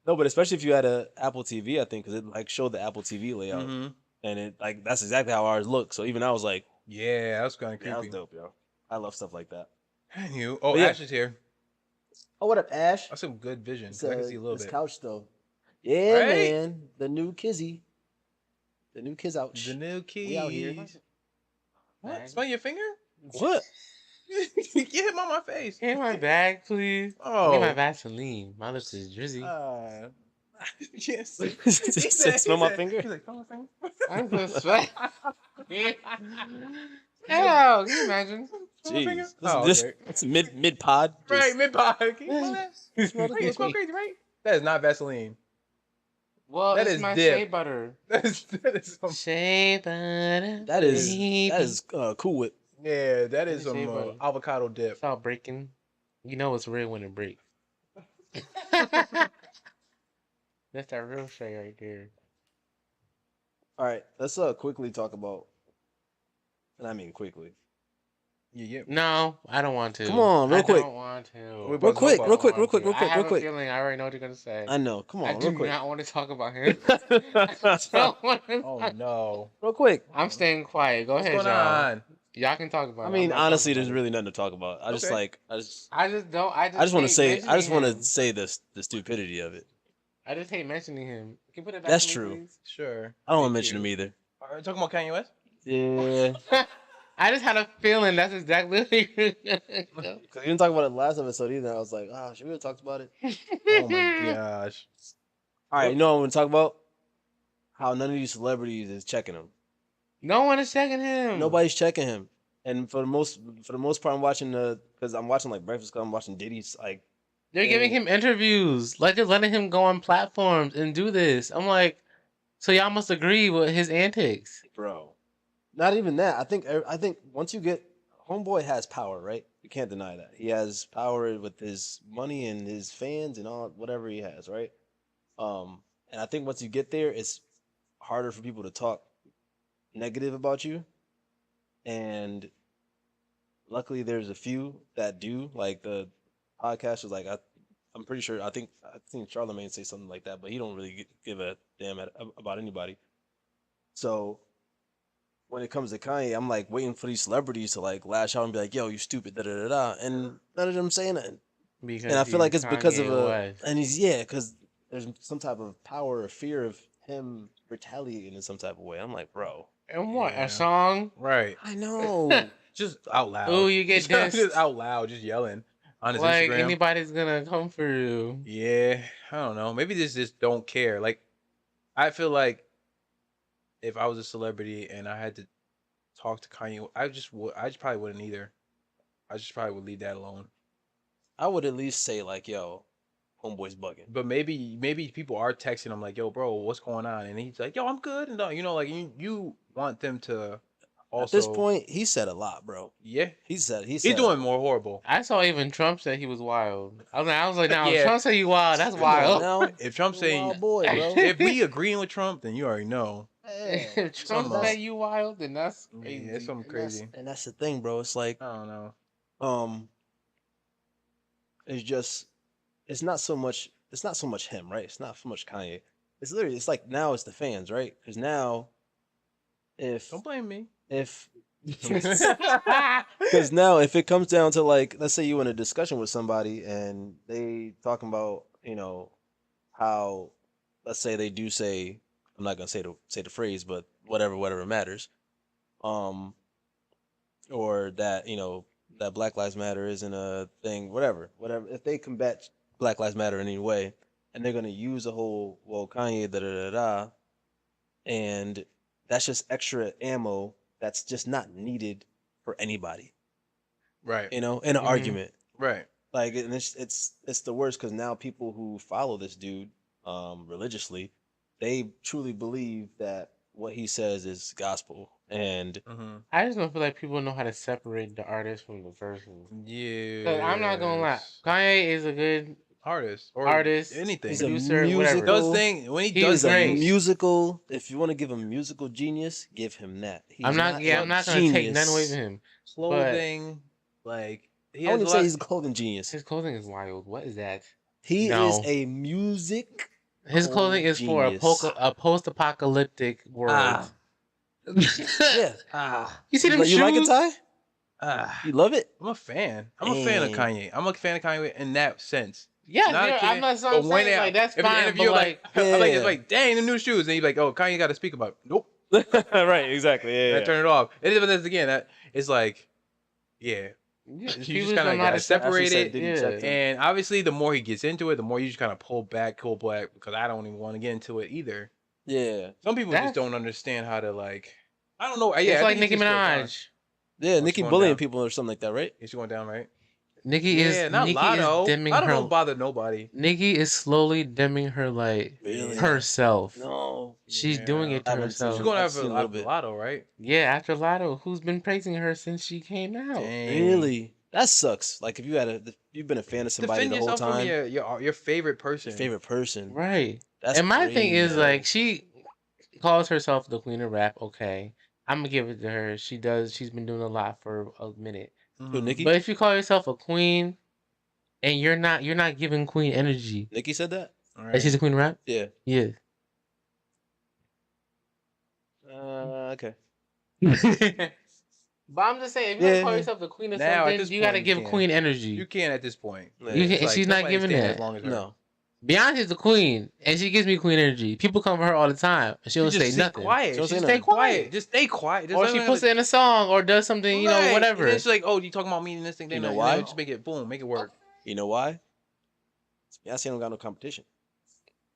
No, but especially if you had a Apple TV, I think, because it like showed the Apple TV layout, Mm-hmm. and it like that's exactly how ours look. So even I was like, Yeah, that was kind of "Yeah, that was creepy. dope, yo." I love stuff like that. You. Oh, But yeah. Ash is here. Oh, what up, Ash? That's some good vision. 'Cause I can see a little bit. couch though. Yeah, Right? man. The new Kizzy. The new Kiz ouch. The new keys. We out here. What? Smell your finger? What? Get him on my face. Give me my bag, please. Oh. Give me my Vaseline. My lips is drizzy. Yes. He said, "Smell my finger?" He's like, smell my finger. I'm so sweat. Hell, can you imagine? Smell my finger? Jeez. Oh, This okay. it's mid pod. Right, mid pod. Can you smell that? You smell Right, you smell crazy, right? That is not Vaseline. Well, That it's is my dip. shea butter. That is some. Shea butter. That is baby. Cool Whip. Yeah, that is Let me some see, buddy. avocado dip. It's all breaking. You know it's real when it breaks. That's that real shea right there. All right, let's quickly talk about, and I mean quickly. Yeah. No, I don't want to. Come on, real quick. I don't want to. Real Real quick, I real quick, I real quick, real I quick, have real a quick. feeling I already know what you're gonna say. I know. Come I on, do real quick. not want to talk about him. I don't want to Oh no. Real quick. I'm staying quiet. Go What's ahead, going y'all. on? Y'all can talk about it. I I'm mean, not talking honestly, about there's it. really nothing to talk about. I just Okay. like, I just don't. I just want to hate say, I just want mentioning to him. say this, the stupidity of it. I just hate mentioning him. Can you put it back That's to me, true. please? Sure. I don't want to Thank mention you. him either. Are you talking about Kanye West? Yeah. I just had a feeling that's exactly what you're gonna go. Because you didn't talk about it last episode either. I was like, ah, should we have talked about it? Oh my gosh. All right, you know what I'm going to talk about? How none of these celebrities is checking him. No one is checking him. Nobody's checking him. And for the most part, I'm watching because I'm watching like Breakfast Club. I'm watching Diddy's like, They're giving him interviews, like they're letting him go on platforms and do this. I'm like, so y'all must agree with his antics. bro. Not even that. I think once you get Homeboy has power, right? You can't deny that. He has power with his money and his fans and all whatever he has, right? And I think once you get there, it's harder for people to talk negative about you. And luckily, there's a few that do. Like the podcast was like, I'm pretty sure. I've seen Charlamagne say something like that, but he don't really give a damn about anybody. So when it comes to Kanye, I'm like waiting for these celebrities to like lash out and be like, "Yo, you stupid," da da da da, and none of them saying nothing. Because And I feel like he's it's because of Kanye West. and he's because there's some type of power or fear of him retaliating in some type of way. I'm like, bro, And what, Yeah. a song? Right. I know. Just out loud. Ooh, you get just dissed. out loud, just yelling on his Like, Instagram. anybody's gonna come for you. Yeah, I don't know. Maybe they just don't care. Like, I feel like if I was a celebrity and I had to talk to Kanye, I just probably wouldn't either. I just probably would leave that alone. I would at least say like, "Yo, Homeboy's bugging." But maybe people are texting him like, "Yo, bro, what's going on?" And he's like, "Yo, I'm good." And like you want them to also. At this point, he said a lot, bro. yeah, He said he's doing more horrible. I saw even Trump said he was wild. I was like, now, Yeah. Trump said you wild. That's Come on wild. now. If Trump's saying, Wild boy, bro. if we agreeing with Trump, then you already know. If Trump Some, said you wild, then that's Yeah, crazy. it's something crazy. And that's the thing, bro. It's like, I don't know. it's just, it's not so much him, right? It's not so much Kanye. It's literally, it's like now it's the fans, right? Because now, Don't blame me. if because now if it comes down to like, let's say you in a discussion with somebody and they talking about, how, let's say they do say, I'm not gonna say the phrase, but whatever matters, or that that Black Lives Matter isn't a thing, whatever. If they combat Black Lives Matter in any way, and they're gonna use the whole Kanye da da da da, and that's just extra ammo that's just not needed for anybody, Right. in an argument. Right. Like, and it's the worst because now people who follow this dude religiously, they truly believe that what he says is gospel. And Mm-hmm. I just don't feel like people know how to separate the artist from the person. Yeah. 'Cause I'm not gonna lie, Kanye is a good artist or Artist. anything. He's a Producer, whatever. musical. Does thing when he He does is He's a great. things. musical. If you want to give him musical genius, give him that. He's I'm not. Yeah, a I'm not gonna take genius. none away from him. Clothing, like he I has wouldn't a say lot. he's a clothing genius. His clothing is wild. What is that? He No. is a music. His clothing is for Genius. a post-apocalyptic world. Yeah. You see them You like it, shoes? Ty? Ah, You love it? I'm a fan. I'm a fan of Dang. Kanye. I'm a fan of Kanye in that sense. Yeah, Not yeah, kidding, I'm not but saying when like that's if an fine, but interviewer like I'm like, Yeah. it's like, dang, the new shoes, and you're like, oh, Kanye got to speak about it. Nope. Right, exactly. And Yeah. I turn it off. It is, but that's again, that it's like, yeah, yeah, you people just kind of don't know how got to separate said it. didn't Yeah. check them. And obviously, the more he gets into it, the more you just kind of pull back because I don't even want to get into it either. Yeah. Some people That's- just don't understand how to like. I don't know. Yeah, It's I like think Nicki he's just going down. Minaj. Yeah, Nicki going bullying down? people or something like that, right? He's going down, right? Nicki Yeah, not Nicki Lotto. is dimming Lotto her. don't bother nobody. Nicki is slowly dimming her light Really? herself. No. She's Yeah. doing it to I haven't herself. She's seen going I've after seen a little bit. Lotto, right? Yeah, after Lotto, who's been praising her since she came out. Dang. Really? That sucks. Like if you've been a fan of somebody Defend the whole yourself time, from your favorite person. your favorite person. Right. That's And my thing is crazy. like she calls herself the queen of rap. Okay, I'm gonna give it to her. She's been doing a lot for a minute. Who, Nicki? But if you call yourself a queen, and you're not giving queen energy, Nicki said that? All and she's a queen of rap. Yeah. Yeah. Okay. But I'm just saying, if you Yeah. call yourself the queen of Now, at something, this you gotta point, give you can. queen energy. You can at this point. Yeah. You can- It's and she's not nobody giving stands that. as long as her. No. Beyonce's the queen, and she gives me queen energy. People come for her all the time, and she You don't just say sit nothing. quiet. She don't She say just nothing. stay quiet. Just stay quiet. Just Or let she her puts it in a song, or does something, you know, Right. whatever. And it's like, oh, you talking about me and this thing. You then know and why? then Just make it boom, make it work. You know why? Beyonce don't got no competition.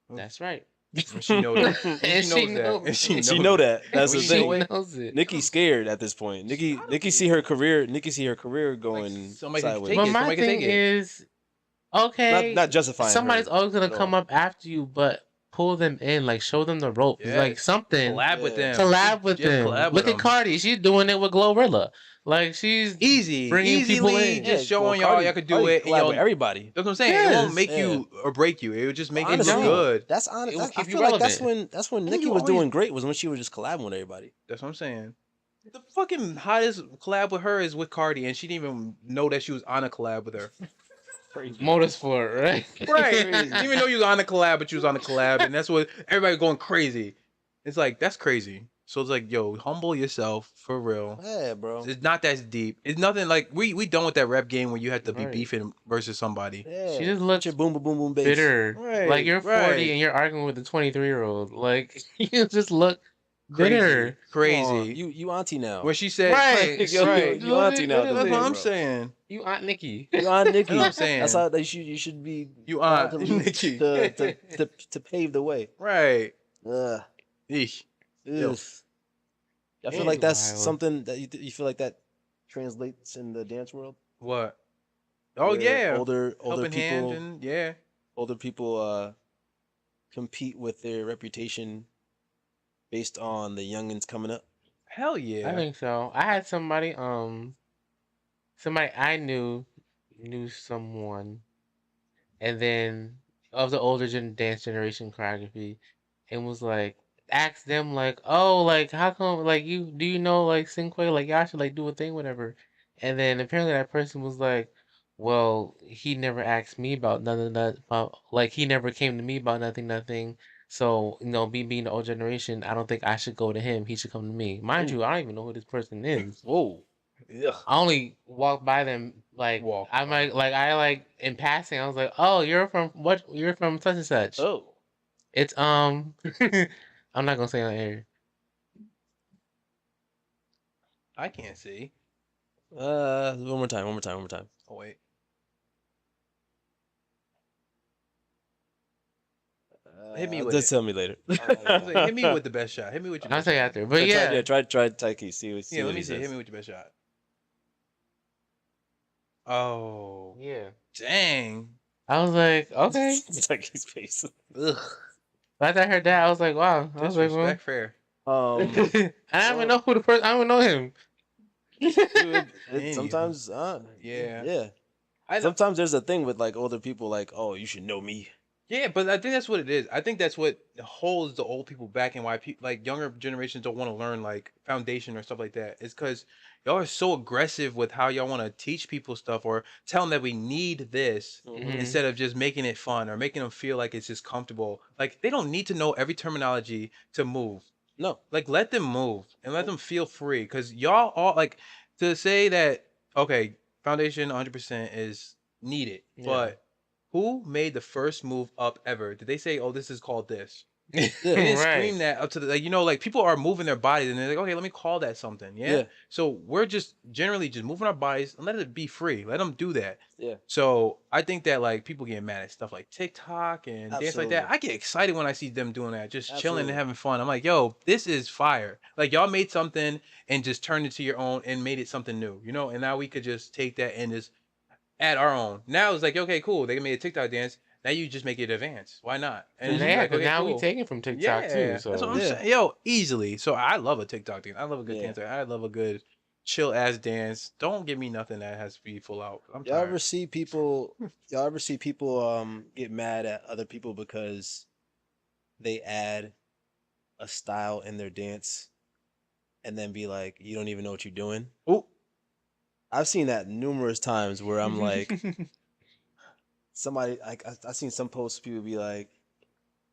That's right. And she knows that. And And she she knows that. knows And she She knows know that. that. That's the She thing. knows it. Nikki's scared at this point. Nikki see her career. Nikki see her career going somebody can sideways. take But it. my Somebody can thing take it. is, okay, Not justifying. somebody's her always gonna at come all. up after you, but pull them in, like show them the ropes, Yes. like something. Collab with Yeah. them. Collab with Just them. collab with Look at them. Cardi, she's doing it with Glorilla. Like she's Easy, Bringing people easily, in. just showing Cardi- y'all could do Cardi it. And collab y'all, with everybody. that's what I'm saying. It Yes. won't make you or break you. It would just make it Honestly, look good. That's honest. It will I keep you feel like that's relevant. when And Nicki you was always- doing great was when she was just collabing with everybody. That's what I'm saying. The fucking hottest collab with her is with Cardi, and she didn't even know that she was on a collab with her. motorsport, right? Right. Even though you was on a collab, but you was on a collab, and that's what everybody going crazy. It's like that's crazy. So it's like, yo, humble yourself for real. Yeah, bro. It's not that deep. It's nothing like we done with that rap game when you had to be Right. beefing versus somebody. Yeah. She just Get looks your boom boom boom boom bass. bitter. Right, Like you're 40 right. and you're arguing with a 23-year-old. Like you just look Crazy. bitter. Crazy. Come on, you auntie now. When she said, Right. Yo, right. you auntie now. That's at That's this what age, I'm bro. saying. You Aunt Nikki. You aunt Nikki. That's what I'm saying. That's how you should be. You aunt to lead Nikki. to pave the way. Right. Ugh. Eesh. Ugh. I feel It's like that's wild. something that you feel like that translates in the dance world. What? Oh Where yeah. older Helping hand people and yeah. older people compete with their reputation based on the youngins coming up. Hell yeah. I think so. I had somebody I knew someone, and then of the older dance generation choreography, and was like asked them like, oh, like how come like do you know like Cinque, like y'all should like do a thing, whatever. And then apparently that person was like, well, he never asked me about nothing about like he never came to me about nothing. So, you know, me being the old generation, I don't think I should go to him. He should come to me. Mind you, I don't even know who this person is. Whoa. Ugh. I only walked by them like I might like in passing. I was like, "Oh, you're from what? You're from such and such." Oh. It's I'm not gonna say on air. I can't see. One more time. Oh wait. Hit me with Just it. tell me later. Hit me with the best shot. Hit me with your I'll best say shot. after, but yeah, try Taiki. See what Yeah, let what me he see. says. Hit me with your best shot. Oh, yeah. dang. I was like, okay. Taiki's face. Ugh. After I heard that, I was like, wow. I was like, well, Disrespect fair. Um, I don't even know who the person. I don't even know him. dude, Anywho. sometimes, Yeah. yeah. Sometimes there's a thing with like older people, like, oh, you should know me. Yeah, but I think that's what it is. I think that's what holds the old people back and why like younger generations don't want to learn like foundation or stuff like that. It's because y'all are so aggressive with how y'all want to teach people stuff or tell them that we need this Mhm. instead of just making it fun or making them feel like it's just comfortable. Like they don't need to know every terminology to move. No. Like let them move and let them feel free. Cause y'all all like to say that okay, foundation 100% is needed, Yeah. but who made the first move up ever? Did they say, "Oh, this is called this"? Yeah. They didn't Right. scream that up to the like like people are moving their bodies and they're like, "Okay, let me call that something." Yeah. Yeah. So we're just generally just moving our bodies and let it be free. Let them do that. Yeah. So I think that like people get mad at stuff like TikTok and dance like that. Absolutely. I get excited when I see them doing that, just chilling Absolutely. and having fun. I'm like, "Yo, this is fire!" Like y'all made something and just turned it to your own and made it something new, And now we could just take that and just add our own. Now it's like, okay, cool. They made a TikTok dance. Now you just make it advanced. Why not? And it's just Yeah, like, because okay, now cool. we take it from TikTok Yeah, too. that's So what I'm Yeah. saying. Yo, easily. So I love a TikTok dance. I love a good Yeah. dancer. I love a good chill ass dance. Don't give me nothing that has to be full out. I'm Y'all tired. ever see people? Y'all ever see people get mad at other people because they add a style in their dance, and then be like, "You don't even know what you're doing." Ooh, I've seen that numerous times where I'm like, somebody like I seen some posts people be like,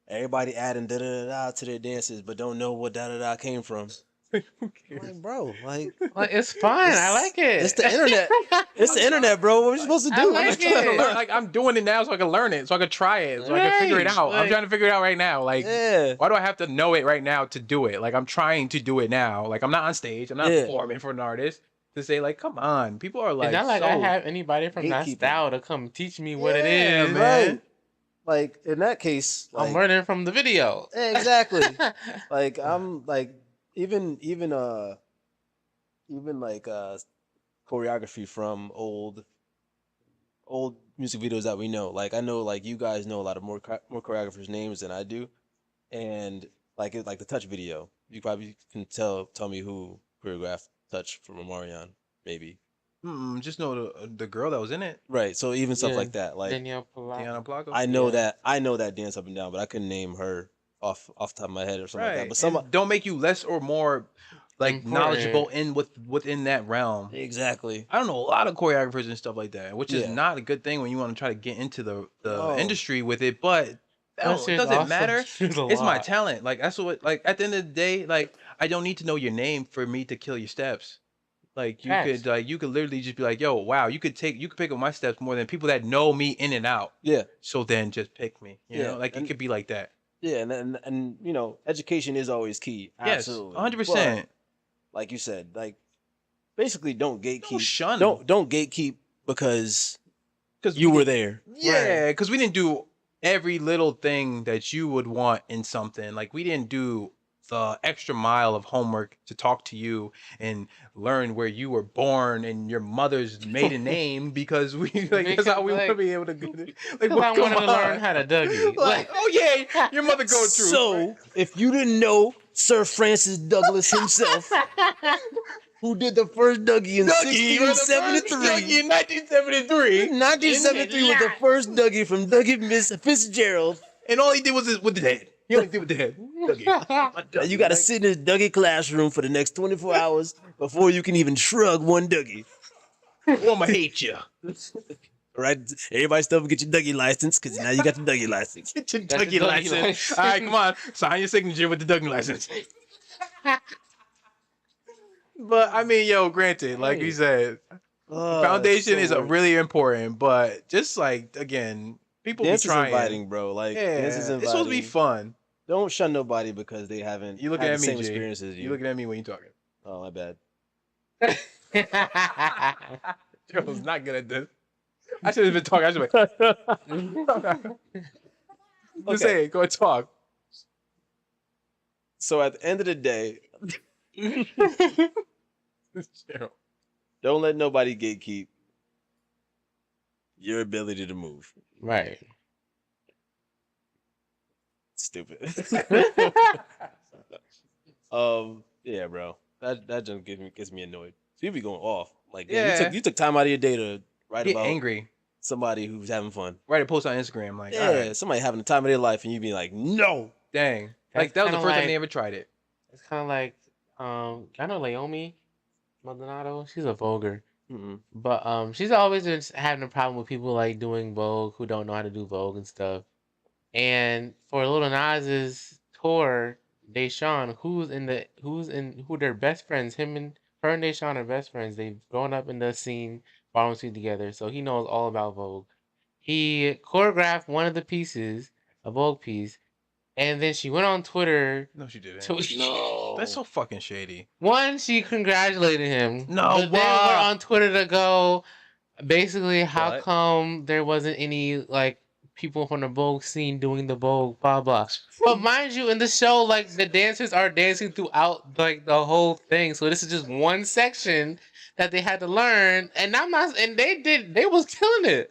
everybody adding da da da da to their dances, but don't know what da da da came from. who I'm cares? like, bro, like Like, it's fun. I like it. it's the internet. It's the internet, bro. What are you supposed to I do? like I'm just trying to it. learn. Like I'm doing it now, so I can learn it, so I can try it, so I can figure it Right, out. I'm like- trying to figure it out right now. Like, Yeah. why do I have to know it right now to do it? Like, I'm trying to do it now. Like, I'm not on stage. I'm not Yeah. performing for an artist to say like, come on. People are like, It's not like I so have anybody from that gatekeeping. style to come teach me what it Yeah, is. man. Right. Like in that case, I'm like learning from the video. exactly. Like I'm like even like choreography from old music videos that we know. Like I know like you guys know a lot of more choreographers' names than I do, and like like the Touch video, you probably can tell me who choreographed Touch from Omarion, maybe. Just know the girl that was in it, Right. So even stuff Yeah, like that, like Danielle Pilar. Diana Placo. I know Yeah. that dance up and down, but I couldn't name her off the top of my head or something like that. Right. But some And don't make you less or more like Important. knowledgeable within that realm. exactly. I don't know a lot of choreographers and stuff like that, which is Yeah. not a good thing when you want to try to get into the No. industry with it. But Plus, it there's doesn't also- matter. there's a It's my lot. talent. Like that's what. Like at the end of the day, like I don't need to know your name for me to kill your steps. Like Facts. you could literally just be like, yo, wow, you could pick up my steps more than people that know me in and out. Yeah. So then just pick me. You Yeah, know, like it and- could be like that. Yeah, and you know, education is always key. Yes, Absolutely. 100%. But, like you said, like basically don't gatekeep. Don't shun. Don't gatekeep because because you were there. Yeah, because we didn't do every little thing that you would want in something. Like we didn't do the extra mile of homework to talk to you and learn where you were born and your mother's maiden name because we like that's how we want to Like- be able to get it. Like, Because I come wanted to learn on. how to Dougie. Like, oh yeah, your mother go through. So if you didn't know Sir Francis Douglas himself, who did the first Dougie in Dougie, we're the first 1673. Dougie in 1973, 1973 was the first Dougie from Dougie Fitzgerald. and all he did was with the head. He only did with the head. Dougie. And you got to sit in his Dougie classroom for the next 24 hours before you can even shrug one Dougie. Or I'ma hate you. Right? Everybody still get your Dougie license because now you got the Dougie license. Get your That's the Dougie Dougie license. license. All right, come on. Sign your signature with the Dougie license. But I mean, yo, granted, like you said, foundation is a really important, but just like again, people Dance be is trying. inviting, bro. Like Yeah, dance is it's inviting. supposed to be fun. Don't shun nobody because they haven't You looking had at the me, same G. experience as you. You looking at me when you talking. Oh, my bad. Joe's not good at this. I should have been talking. I should have been. Just say it. Go and talk. So at the end of the day, Gerald. don't let nobody gatekeep your ability to move. Right. Stupid. Yeah, bro. That just gets me annoyed. So you be going off. Like, yeah, Yeah. you took time out of your day to write Get about angry. somebody who's having fun. Write a post on Instagram like, Yeah, all right, somebody having the time of their life, and you be like, no. dang. That's Like that was the kinda first time like- they ever tried it. It's kind of like, I know Naomi Maldonado. She's a Voguer, Mm-mm. but she's always been having a problem with people like doing Vogue who don't know how to do Vogue and stuff. And for Lil Nas's tour, Deshaun, who their best friends, her and Deshaun are best friends. They've grown up in the scene, bottom suite together, so he knows all about Vogue. He choreographed one of the pieces, a Vogue piece, and then she went on Twitter No, she didn't. to No. That's so fucking shady. one, she congratulated him. No, but then went wow. on Twitter to go, basically, how What? come there wasn't any like people from the Vogue scene doing the Vogue, blah blah. But mind you, in the show, like the dancers are dancing throughout like the whole thing. So this is just one section that they had to learn, and they was killing it.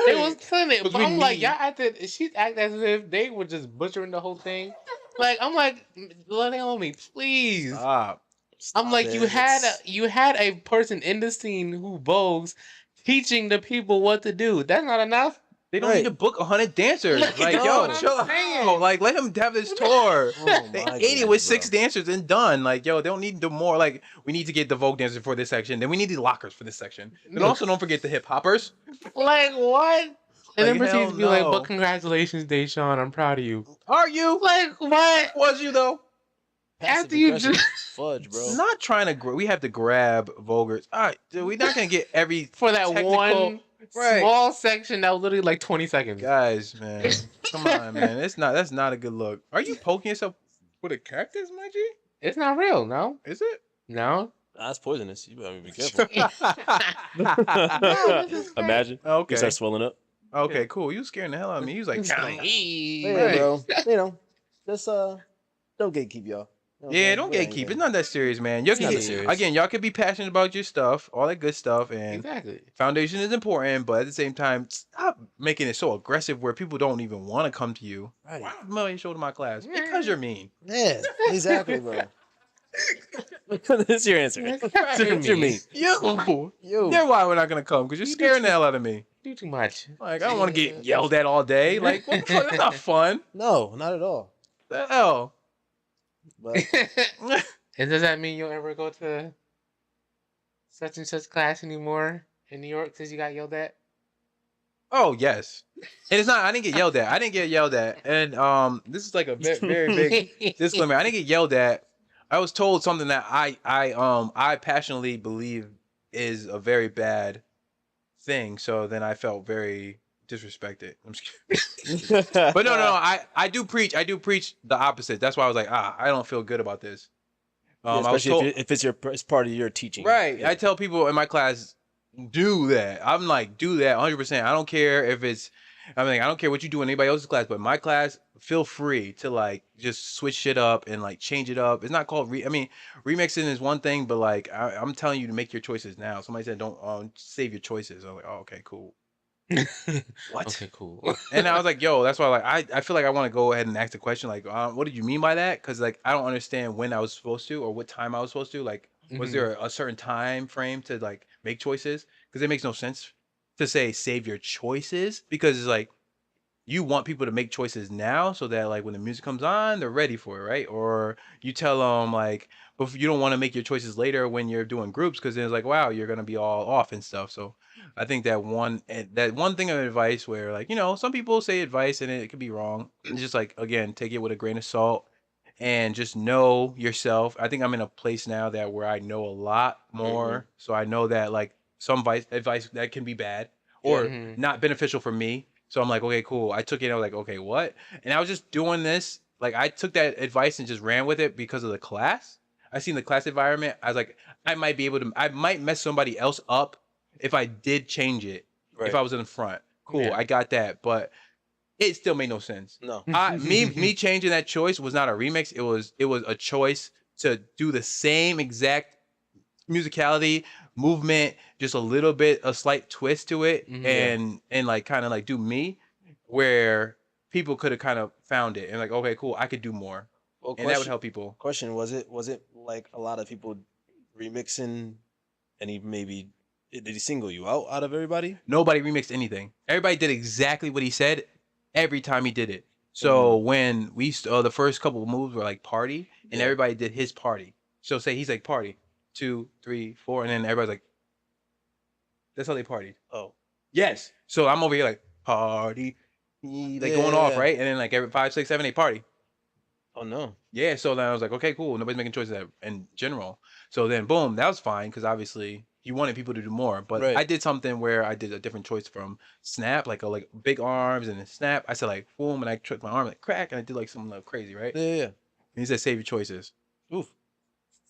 They was killing it. Because But we I'm like, need- y'all acted. She's acting as if they were just butchering the whole thing. Like I'm like, let Naomi, please. Stop. I'm Stop like, it. you had a person in the scene who vogues, teaching the people what to do. That's not enough. They don't Right. need to book 100 dancers. Like, Like, no, yo, I'm chill saying. out. Like, let him have this tour. Oh They my ate it goodness, with 6 bro. dancers and done. Like, yo, they don't need the more. Like, we need to get the Vogue dancers for this section. Then we need the lockers for this section. And also, don't forget the hip hoppers. Like what? And then Like, proceeds hell to be like, no. but congratulations, Deshaun, I'm proud of you. Are you? Like what? Was you though? Passive After you aggressive just fudge, bro. Not trying to. We have to grab Vulgars. All right, dude, we're not gonna get every for that technical- one right. small section that was literally like 20 seconds. guys, man. Come on, man. It's not. That's not a good look. Are you poking yourself with a cactus, my G? It's not real, no? Is it? No? That's poisonous. You better be careful. this is great. Imagine. Okay. You start swelling up. Okay, cool. You scaring the hell out of me. You was like, It's like, "Nah." Yeah, "Hey." bro. You know, just don't gatekeep y'all. You know what I'm Yeah, saying? don't Yeah, gatekeep. yeah. It's not that serious, man. You It's not can that serious. again, y'all could be passionate about your stuff, all that good stuff, and Exactly. foundation is important. But at the same time, stop making it so aggressive where people don't even want to come to you. Right. Why the hell you show to my class? Because you're mean. Yeah, exactly, bro. That's your answer. That's You're mean. You. You. That's why we're not gonna come because you're You scaring do- the hell out of me. Do too much. Like I don't want to get yelled at all day. Like what the fuck? That's not fun. No, not at all. The hell. But And does that mean you'll ever go to such and such class anymore in New York since you got yelled at? Oh yes. And it's not. I didn't get yelled at. I didn't get yelled at. And this is like a very big disclaimer. I didn't get yelled at. I was told something that I passionately believe is a very bad thing. So then I felt very disrespected. I'm just kidding. But no. I do preach the opposite. That's why I was like, I don't feel good about this. Yeah, I was especially told, if it's part of your teaching. right. Yeah. I tell people in my class, do that. I'm like, do that 100%. I don't care if it's. I mean, I don't care what you do in anybody else's class, but in my class, feel free to like just switch shit up and like change it up. It's not called remixing is one thing, but like I'm telling you to make your choices now. Somebody said don't save your choices. I'm like, oh, okay, cool. What? Okay, cool. And I was like, yo, that's why like I feel like I want to go ahead and ask the question like, what did you mean by that? Because like I don't understand when I was supposed to or what time I was supposed to. Like, was Mhm. there a certain time frame to like make choices? Because it makes no sense to say save your choices because it's like you want people to make choices now so that like when the music comes on they're ready for it, right? Or you tell them like, but you don't want to make your choices later when you're doing groups because then it's like, wow, you're gonna be all off and stuff. So I think that one thing of advice where like some people say advice and it could be wrong. Just like again, take it with a grain of salt and just know yourself. I think I'm in a place now that where I know a lot more, so I know that like some advice that can be bad or Mhm. not beneficial for me. So I'm like, okay, cool. I took it. I was like, okay, what? And I was just doing this. Like I took that advice and just ran with it because of the class. I seen the class environment. I was like, I might mess somebody else up if I did change it. Right. If I was in the front, cool. Yeah. I got that, but it still made no sense. No. Me changing that choice was not a remix. It was a choice to do the same exact musicality, movement, just a slight twist to it, Mhm. and like kind of like do me, where people could have kind of found it and like, okay, cool, I could do more, Well, and that would help people. Question: was it like a lot of people remixing any maybe Did he single you out of everybody? Nobody remixed anything. Everybody did exactly what he said every time he did it. So when we the first couple of moves were like party, and Yeah. everybody did his party. So say he's like party 2, 3, 4, and then everybody's like, that's how they partied. Oh, Yes. So I'm over here like party, like going off, right? And then like every 5, 6, 7, 8 party. oh no. Yeah. So then I was like, okay, cool. Nobody's making choices in general. So then boom, that was fine because obviously he wanted people to do more. But Right. I did something where I did a different choice from snap, like big arms and then snap. I said like boom, and I tricked my arm like crack, and I did like something like crazy, right? Yeah. And he said save your choices. Oof.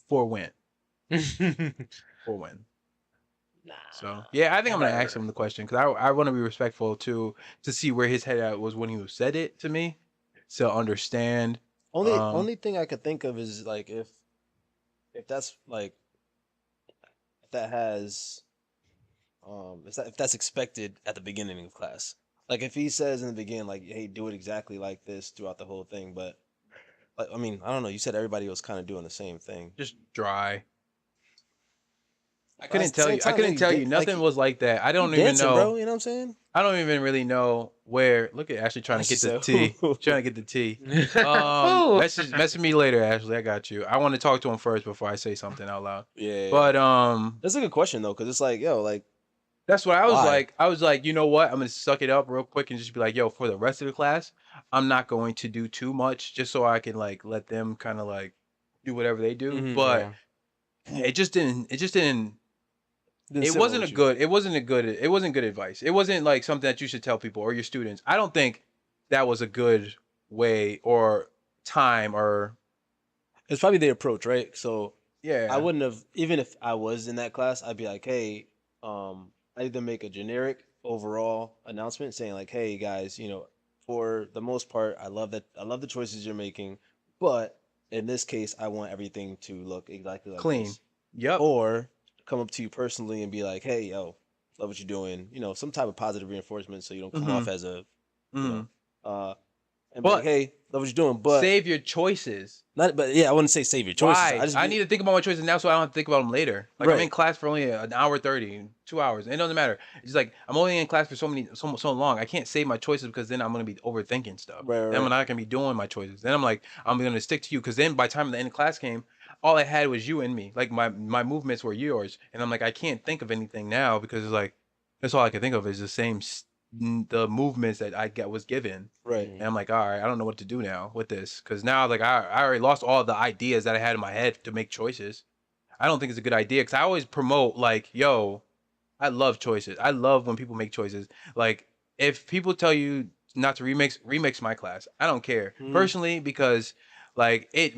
4 win. 4 win. So yeah, I think I'm gonna ask him the question because I want to be respectful to see where his head at was when he said it to me, to understand. Only thing I could think of is like if that's like if that has if that's expected at the beginning of class. Like if he says in the beginning like, hey, do it exactly like this throughout the whole thing, but like I mean, I don't know, you said everybody was kind of doing the same thing. Just dry. I But at couldn't the tell same you. I time, couldn't you tell dan- you. like, Nothing was like that. I don't You even dancing, know. bro, you know what I'm saying? I don't even really know where. Look at Ashley trying to get the Ashley tea. said, Trying to get the tea. Ooh. Message me later, Ashley. I got you. I want to talk to him first before I say something out loud. Yeah. But that's a good question though, because it's like, yo, like that's what I was Why? like. I was like, you know what? I'm gonna suck it up real quick and just be like, yo, for the rest of the class, I'm not going to do too much, just so I can like let them kind of like do whatever they do. Mhm, But it just didn't. It just didn't. didn't It sit well wasn't a with you. good. It wasn't a good. It wasn't good advice. It wasn't like something that you should tell people or your students. I don't think that was a good way or time or It's probably the approach, right? So yeah. I wouldn't have, even if I was in that class, I'd be like, hey, I either make a generic overall announcement saying like, hey guys, you know, for the most part, I love the choices you're making, but in this case, I want everything to look exactly like Clean. this. Yep. Or come up to you personally and be like, hey, yo, love what you're doing. You know, some type of positive reinforcement so you don't come off as a, Mhm. and be like, But- hey, love what you're doing, but Save your choices. not, but yeah, I wouldn't say save your choices. Why? I need to think about my choices now, so I don't have to think about them later. Like I'm Right. in class for only an hour 30, 2 hours. It doesn't matter. It's like I'm only in class for so long. I can't save my choices because then I'm gonna be overthinking stuff. Right, Then I'm right. not gonna be doing my choices. Then I'm like I'm gonna stick to you because then by the time the end of class came, all I had was you and me. Like my movements were yours, and I'm like I can't think of anything now because it's like that's all I can think of is the same the movements that was given. right. And I'm like, all right, I don't know what to do now with this because now, like, I already lost all the ideas that I had in my head to make choices. I don't think it's a good idea because I always promote, like, yo, I love choices. I love when people make choices. Like, if people tell you not to remix my class. I don't care personally because, like, it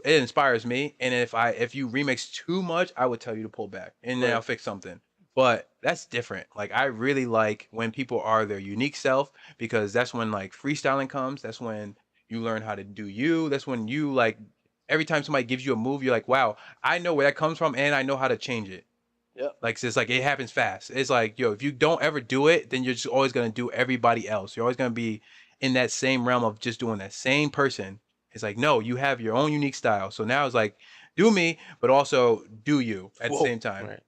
inspires me. And if you remix too much, I would tell you to pull back and then Right. I'll fix something. But that's different. Like I really like when people are their unique self because that's when like freestyling comes. That's when you learn how to do you. That's when you like every time somebody gives you a move, you're like, wow, I know where that comes from and I know how to change it. Yep. Like it's like it happens fast. It's like, yo, if you don't ever do it, then you're just always gonna do everybody else. You're always gonna be in that same realm of just doing that same person. It's like, no, you have your own unique style. So now it's like, do me, but also do you at the Whoa. same time. Right.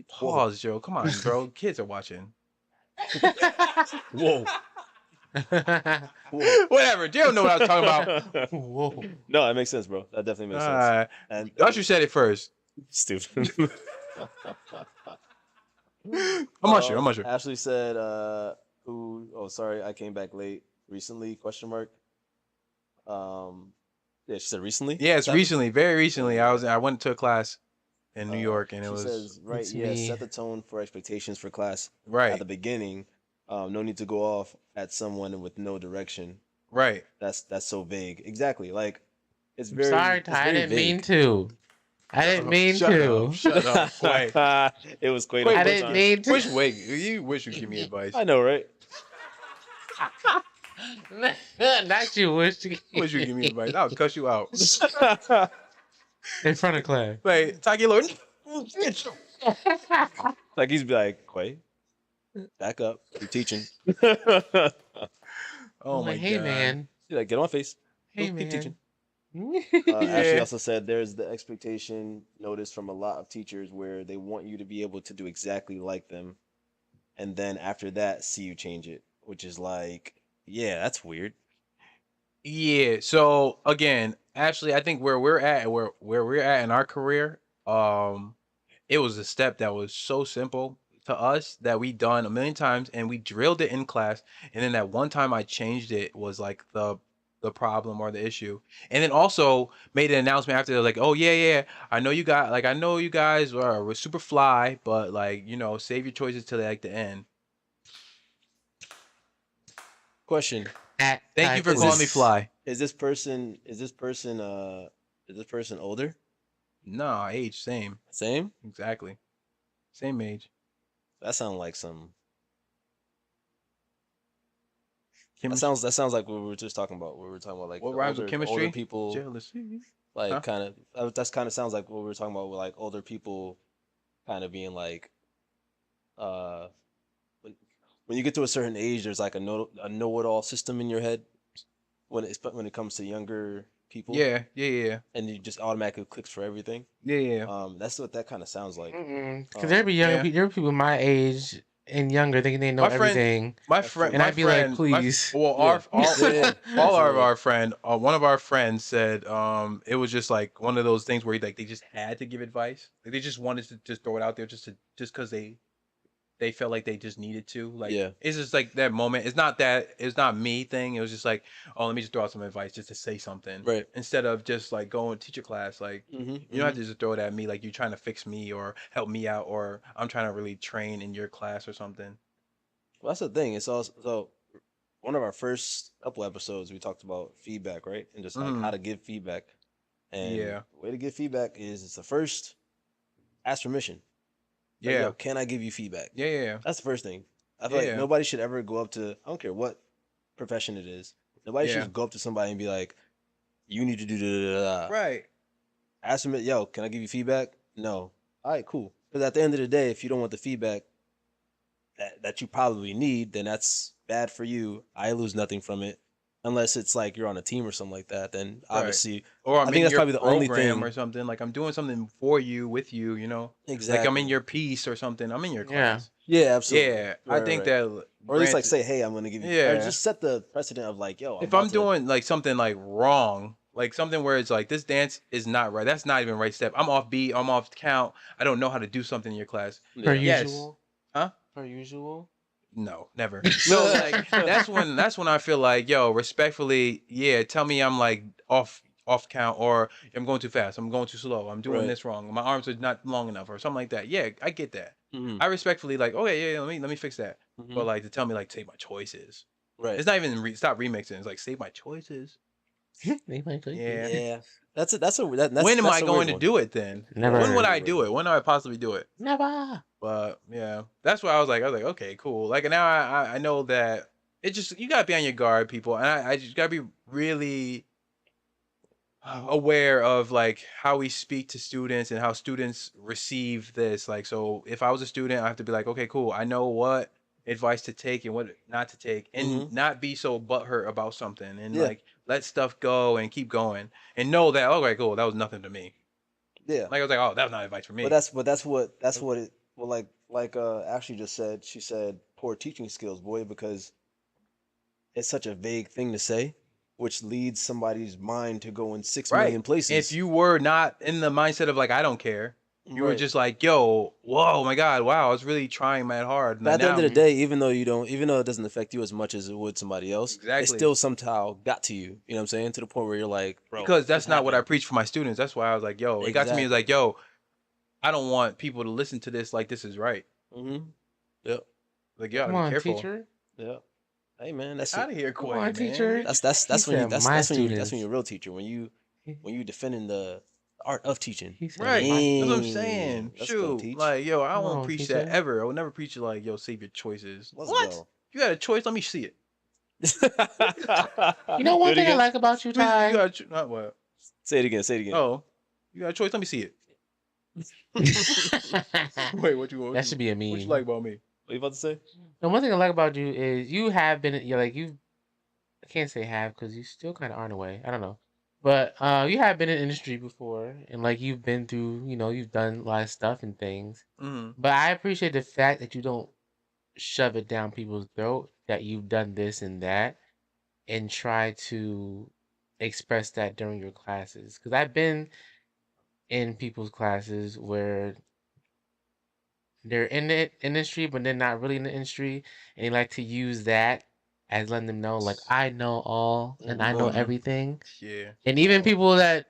Pause, Joe. Come on, bro. Kids are watching. Whoa. Whatever. Joe know what I was talking about. Whoa. No, that makes sense, bro. That definitely makes sense. Uh, And Usher said it first. stupid. I'm Usher. I'm Usher. Ashley said, "Who? Oh, sorry, I came back late recently? Question mark. Yeah, she said recently. Yeah, it's That- recently, very recently. I went to a class in New York, and it she was says, right. It's Yeah, me. set the tone for expectations for class at right, the beginning. No need to go off at someone with no direction. right. That's so vague. Exactly. Like it's I'm very. sorry, it's Ty. I very didn't mean vague. to. I didn't mean Shut to. up. Shut up. Wait. It was Quay. Wait, I the whole didn't time. mean to. Wait. You wish you give me advice. I know, right? Not you, wish you. Wish you give me advice. I'll cuss you out. In front of class. Like, Taki Lord. Like he's be like, Quay, back up. You're teaching. Oh I'm my like, hey god. man. He's like, get on my face. Hey Keep man. teaching. Ashley Yeah. also said there's the expectation notice from a lot of teachers where they want you to be able to do exactly like them, and then after that, see you change it, which is like, yeah, that's weird. Yeah. So again, actually, I think where we're at in our career, it was a step that was so simple to us that we done a million times and we drilled it in class. And then that one time I changed it was like the problem or the issue. And then also made an announcement after like, oh yeah, I know you guys were super fly, but like, save your choices till like the end. Question: Thank you for Is calling me this- fly. Is this person? Is this person older? No, age, same. Same. Exactly. Same age. That sounds like some. Chemistry. That sounds like what we were just talking about. We were talking about like What the rhymes with older chemistry? people. Jealousy. Like Huh? kind of that's kind of sounds like what we were talking about with like older people kind of being like uh when you get to a certain age there's like a know-it-all system in your head when it comes to younger people, Yeah. and you just automatically clicks for everything. Yeah. That's what that kind of sounds like. Because there be young, yeah. there be people my age and younger thinking they know My friend- everything. My That's friend, true. And my I'd be like, friend, please. well, Yeah. Yeah, all of absolutely. our friend, one of our friends said, it was just like one of those things where like they just had to give advice, like they just wanted to just throw it out there just because they felt like they just needed to. Like, Yeah. it's just like that moment. It's not me thing. It was just like, oh, let me just throw out some advice just to say something, Right. instead of just like going to teacher class. Like, Mm-hmm. you don't have to just throw it at me like you're trying to fix me or help me out or I'm trying to really train in your class or something. Well, that's the thing. It's also so one of our first couple episodes we talked about feedback, right? And just like how to give feedback. And Yeah. the way to give feedback is it's the first ask permission. Like, Yeah. yo, can I give you feedback? Yeah. That's the first thing. I feel Yeah. like nobody should ever go up to, I don't care what profession it is. Nobody Yeah. should go up to somebody and be like, you need to do da da da. Right. Ask them, yo, can I give you feedback? No. All right, cool. Because at the end of the day, if you don't want the feedback that you probably need, then that's bad for you. I lose nothing from it. Unless it's like you're on a team or something like that, then Right. obviously Or I'm I think in that's your probably the only program thing- or something. Like I'm doing something for you, with you, exactly. Like I'm in your piece or something. I'm in your Yeah. class. Yeah, absolutely. Yeah. I Right, think right. that Or at least like granted- say, hey, I'm gonna give you, or Yeah. just set the precedent of like, yo, if I'm doing like something like wrong, like something where it's like this dance is not right. That's not even right step. I'm off beat. I'm off count. I don't know how to do something in your class. Per Yes. usual. Huh? Per usual. No, never. So like that's when I feel like, yo, respectfully, yeah, tell me I'm like off count or I'm going too fast. I'm going too slow. I'm doing Right. this wrong. My arms are not long enough or something like that. Yeah, I get that. Mhm. I respectfully like, okay, yeah, let me fix that. Mhm. But like to tell me like save my choices. Right. It's not even stop remixing. It's like save my choices. They might do. Yeah. Yeah. That's that's When am I going to do it then? Never. When would I do it? When do I possibly do it? Never. But yeah, that's why I was like, okay, cool. Like now I know that it just you gotta be on your guard, people, and I just gotta be really aware of like how we speak to students and how students receive this. Like, so if I was a student, I have to be like, okay, cool. I know what advice to take and what not to take, and not be so butthurt about something, and Yeah. like let stuff go and keep going, and know that okay, cool, that was nothing to me. Yeah. Like I was like, oh, that was not advice for me. But that's what it well like Ashley just said. She said poor teaching skills, boy, because it's such a vague thing to say, which leads somebody's mind to go in 6 million places. If you were not in the mindset of like I don't care, you were Right. just like, yo, whoa, my God, wow, I was really trying mad hard. But at the Now end of the I'm- day, even though it doesn't affect you as much as it would somebody else, it Exactly. still somehow got to you. You know what I'm saying? To the point where you're like, bro, because that's this not what I happened. preach for my students. That's why I was like, yo, it got to me. It's like, yo, I don't want people to listen to this like this is right. Mm-hmm. Yep. Like, you gotta Come be on, careful. teacher. Yep. Hey man, that's Out of here, Come Quay, on, man. teacher. that's He when you said, that's "My when you students." you're a real teacher when you defending the art of teaching. He said, Right. "My-" That's what I'm Dang. saying. Let's go, Shoot. teach. Like, yo, I Come won't on, preach teacher. that ever. I will never preach it like, yo, save your choices. Let's what? go. You got a choice? Let me see it. You know one Do it thing I again? like about you, You Ty? got not what? Say it again. Say it again. Oh, you got a choice? Let me see it. Wait, what you? That should be a meme. What you like about me? What you about to say? The one thing I like about you is you have been, you're like, you, I can't say have because you still kind of are in a way. I don't know. But you have been in the industry before, and like you've been through, you've done a lot of stuff and things. Mhm. But I appreciate the fact that you don't shove it down people's throat that you've done this and that, and try to express that during your classes. Because I've been in people's classes where they're in the industry, but they're not really in the industry, and they like to use that as letting them know, like, I know all and I know Mhm. everything. Yeah. And even people that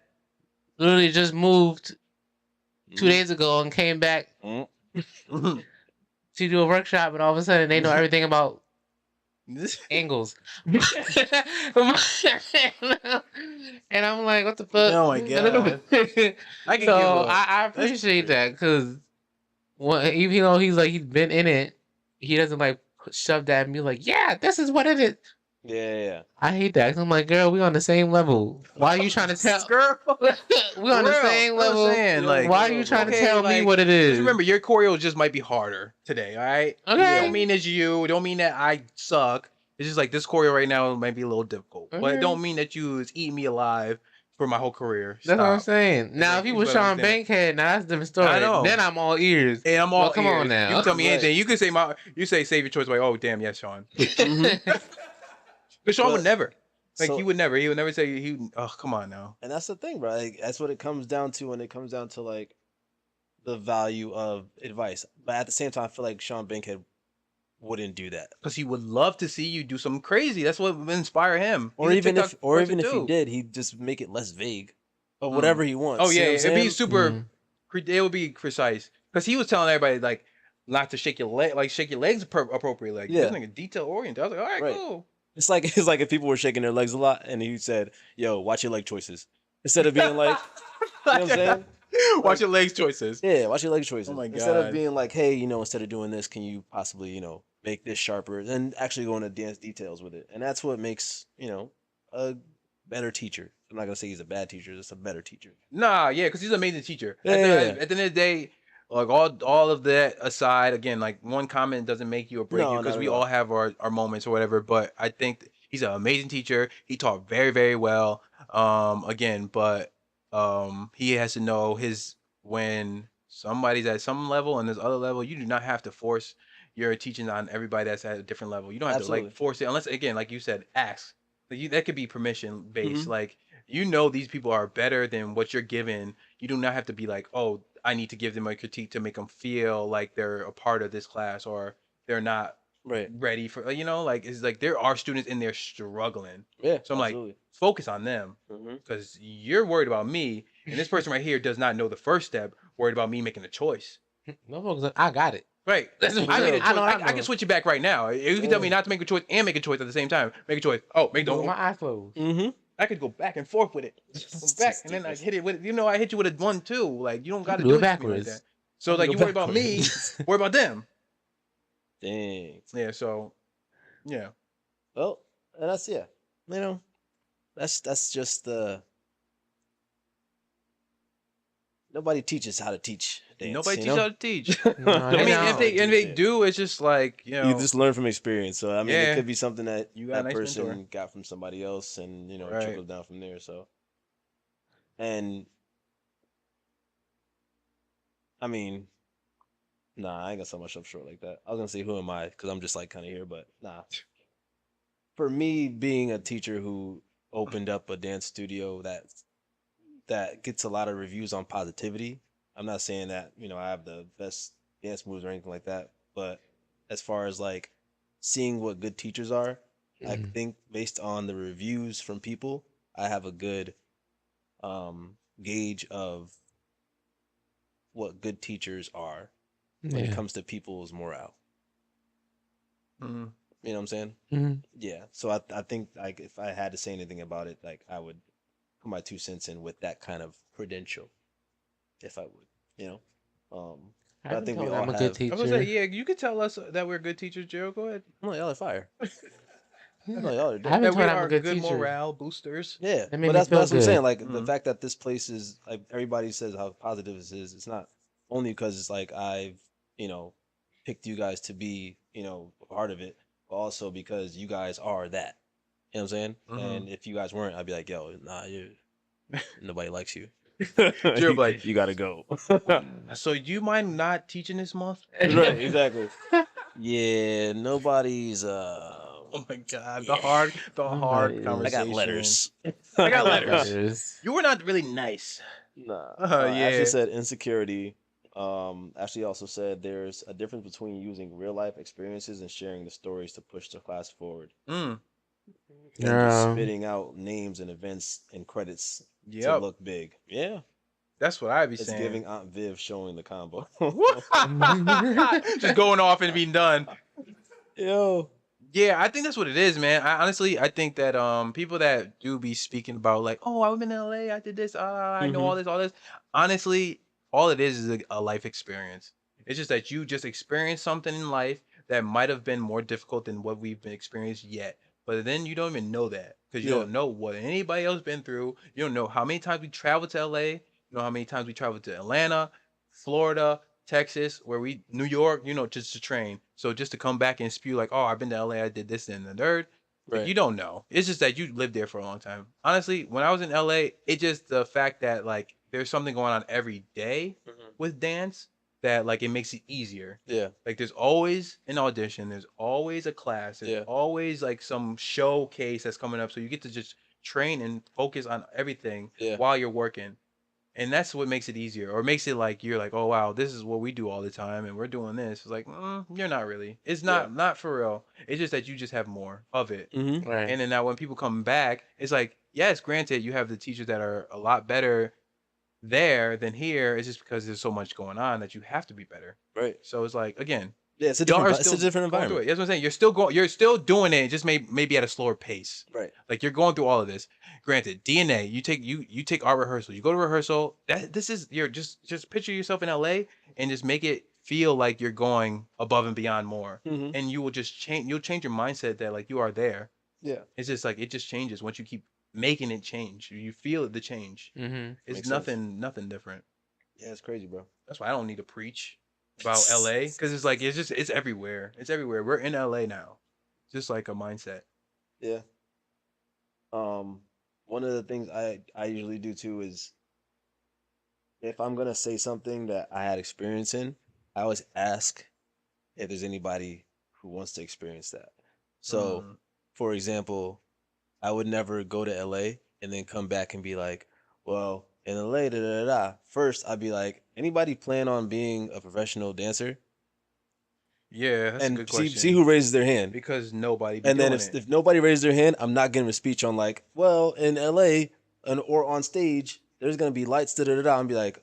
literally just moved 2 Mm. days ago and came back Mm. Mhm. to do a workshop, and all of a sudden they know everything about angles. And I'm like, what the fuck? Oh my God. I can So give a. I That's appreciate true. that because even though he's been in it, he doesn't like shove that and be like, yeah, this is what it is. Yeah. I hate that. 'Cause I'm like, girl, we on the same level. Why are you trying to tell? Girl, We on the real. same That's what I'm level. saying, like, Why are you trying to okay, tell me like, what it is? Just remember, your choreo just might be harder today. All right. Okay. Don't mean it's you. Don't mean that I suck. It's just like this choreo right now might be a little difficult, but Okay. it don't mean that you is eating me alive for my whole career. That's what I'm Stop. saying. Now, like, if he you was better Sean understand Bankhead, now that's a different story. I know. Then I'm all ears. And I'm Well, all come on ears. now. You can tell me Right. anything. You can say you say save your choice. Like, oh damn, yes, Sean. Mhm. But Sean would But- never. Like So- he would never. He would never say he. Oh come on now. And that's the thing, bro. Like, that's what it comes down to when it comes down to like the value of advice. But at the same time, I feel like Sean Bankhead wouldn't do that. Because he would love to see you do something crazy. That's what would inspire him. Or He's a even TikTok if person he too. did, he'd just make it less vague. But Mm. whatever he wants. Oh you know yeah, what I'm it'd be saying? super. Mm. It would be precise because he was telling everybody like not to shake your leg, like shake your legs appropriately. Like Yeah. this nigga detail oriented. I was like, all right, Right. cool. It's like if people were shaking their legs a lot and he said, "Yo, watch your leg choices." Instead of being like, you know what I'm saying? Watch your legs choices. Yeah, watch your leg choices. my Instead of God. being like, hey, instead of doing this, can you possibly, make this sharper and actually go into dance details with it. And that's what makes, a better teacher. I'm not gonna say he's a bad teacher, just a better teacher. Nah, yeah, because he's an amazing teacher. Yeah, at, the, yeah. at the end of the day, like all of that aside, again, like one comment doesn't make you or break No, you because not we at all all. have our moments or whatever. But I think he's an amazing teacher. He taught very, very well. Again, but he has to know when somebody's at some level and this other level, you do not have to force your teaching on everybody that's at a different level. You don't have to Absolutely. like force it unless again, like you said, ask. Like, that could be permission based. Mhm. Like these people are better than what you're given. You do not have to be like, oh, I need to give them a critique to make them feel like they're a part of this class or they're not Right. ready for like it's like there are students in there struggling. Yeah. So I'm like, absolutely. focus on them Mhm. because you're worried about me, and this person right here does not know the first step. Worried about me making a choice. No folks, I got it. Right. That's I made a choice. I know. I can switch it back right now. You can tell me not to make a choice and make a choice at the same time. Make a choice. Oh, make With don't. my eyes closed. Mm-hmm. I could go back and forth with it. Go back and then I hit it with I hit you with a 1-2. Like you don't got to do do it it to me like backwards. that. So like Go you worry about me, backwards. worry about them. Dang. Yeah. So yeah. Well, and that's that's just the. Nobody teaches how to teach dance. Nobody you teaches know? how to teach. No, I they mean, don't. if they do, it's just like You just learn from experience. So I mean, Yeah. it could be something that You got a that nice person mentor. got from somebody else, and it Right. trickles down from there. So, and I mean, nah, I ain't gonna sell myself short like that. I was gonna say, who am I? Because I'm just like kind of here, but nah. For me, being a teacher who opened up a dance studio that gets a lot of reviews on positivity. I'm not saying that, I have the best dance moves or anything like that, but as far as like seeing what good teachers are, I Mhm. think based on the reviews from people, I have a good gauge of what good teachers are when it Yeah. comes to people's morale. Mhm. You know what I'm saying? Mhm. Yeah. So I think like if I had to say anything about it, like I would put my 2 cents in with that kind of credential, if I would, But I can think tell we that all I'm a have. good I was teacher. gonna say, yeah, you could tell us that we're good teachers, Joe. Go ahead. No, y'all are fire. No, y'all are I dope. haven't That we told I'm are a good good teacher. morale boosters. Yeah, That made but me that's feel what I'm saying. good. Like the Mhm. fact that this place is like everybody says how positive this is. It's not only because it's like I've picked you guys to be a part of it, but also because you guys are that. You know what I'm saying? Mhm. And if you guys weren't, I'd be like, yo, nah, Nobody likes you. You're like, you gotta go. so you mind not teaching this month? Right, exactly. Yeah, nobody's. Oh my god, the hard I conversation. got letters. I got letters. You were not really nice. Nah. Yeah. Ashley said insecurity. Ashley also said there's a difference between using real life experiences and sharing the stories to push the class forward. Mm. And just spitting out names and events and credits to Yep. look big. Yeah. That's what I'd be It's saying. giving Aunt Viv showing the combo. Just going off and being done. Yo. Yeah, I think that's what it is, man. I think that people that do be speaking about like, oh, I've been in LA, I did this, I know all this. Honestly, all it is a life experience. It's just that you just experienced something in life that might have been more difficult than what we've been experienced yet. But then you don't even know that because you Yeah. don't know what anybody else been through. You don't know how many times we traveled to LA. You know how many times we traveled to Atlanta, Florida, Texas, New York, just to train. So just to come back and spew like, oh, I've been to LA, I did this and the third. Right. You don't know. It's just that you lived there for a long time. Honestly, when I was in LA, it's just the fact that like there's something going on every day with dance that like it makes it easier. Yeah. Like there's always an audition, there's always a class, there's always like some showcase that's coming up. So you get to just train and focus on everything while you're working. And that's what makes it easier, or makes it like you're like, oh wow, this is what we do all the time, and we're doing this. It's like, you're not really. It's not for real. It's just that you just have more of it. Right. And then now when people come back, it's like, yes, granted, you have the teachers that are a lot better there than here. It's just because there's so much going on that you have to be better. Right. So it's like, again, Yeah, it's a y'all different, are it's a still different going through environment. it. That's what I'm saying. You're still doing it, just maybe at a slower pace. Right. Like you're going through all of this. Granted, DNA, you take our rehearsal. You go to rehearsal. You're just picture yourself in LA and just make it feel like you're going above and beyond more. And you will just change. You'll change your mindset that like you are there. Yeah. It's just like it just changes once you keep making it change. You feel the change. Mm-hmm. It's Makes nothing different. Yeah, it's crazy, bro. That's why I don't need to preach about LA because it's like it's everywhere. It's everywhere. We're in LA now. Just like a mindset. Yeah. One of the things I usually do too is if I'm gonna say something that I had experience in, I always ask if there's anybody who wants to experience that. So, for example, I would never go to LA and then come back and be like, well, in LA, da da da da. First, I'd be like, anybody plan on being a professional dancer? Yeah, that's a And good see question. see who raises their hand. Because nobody. Be And then doing if nobody raises their hand, I'm not giving a speech on like, well, in LA or on stage, there's gonna be lights, da da da da. And be like,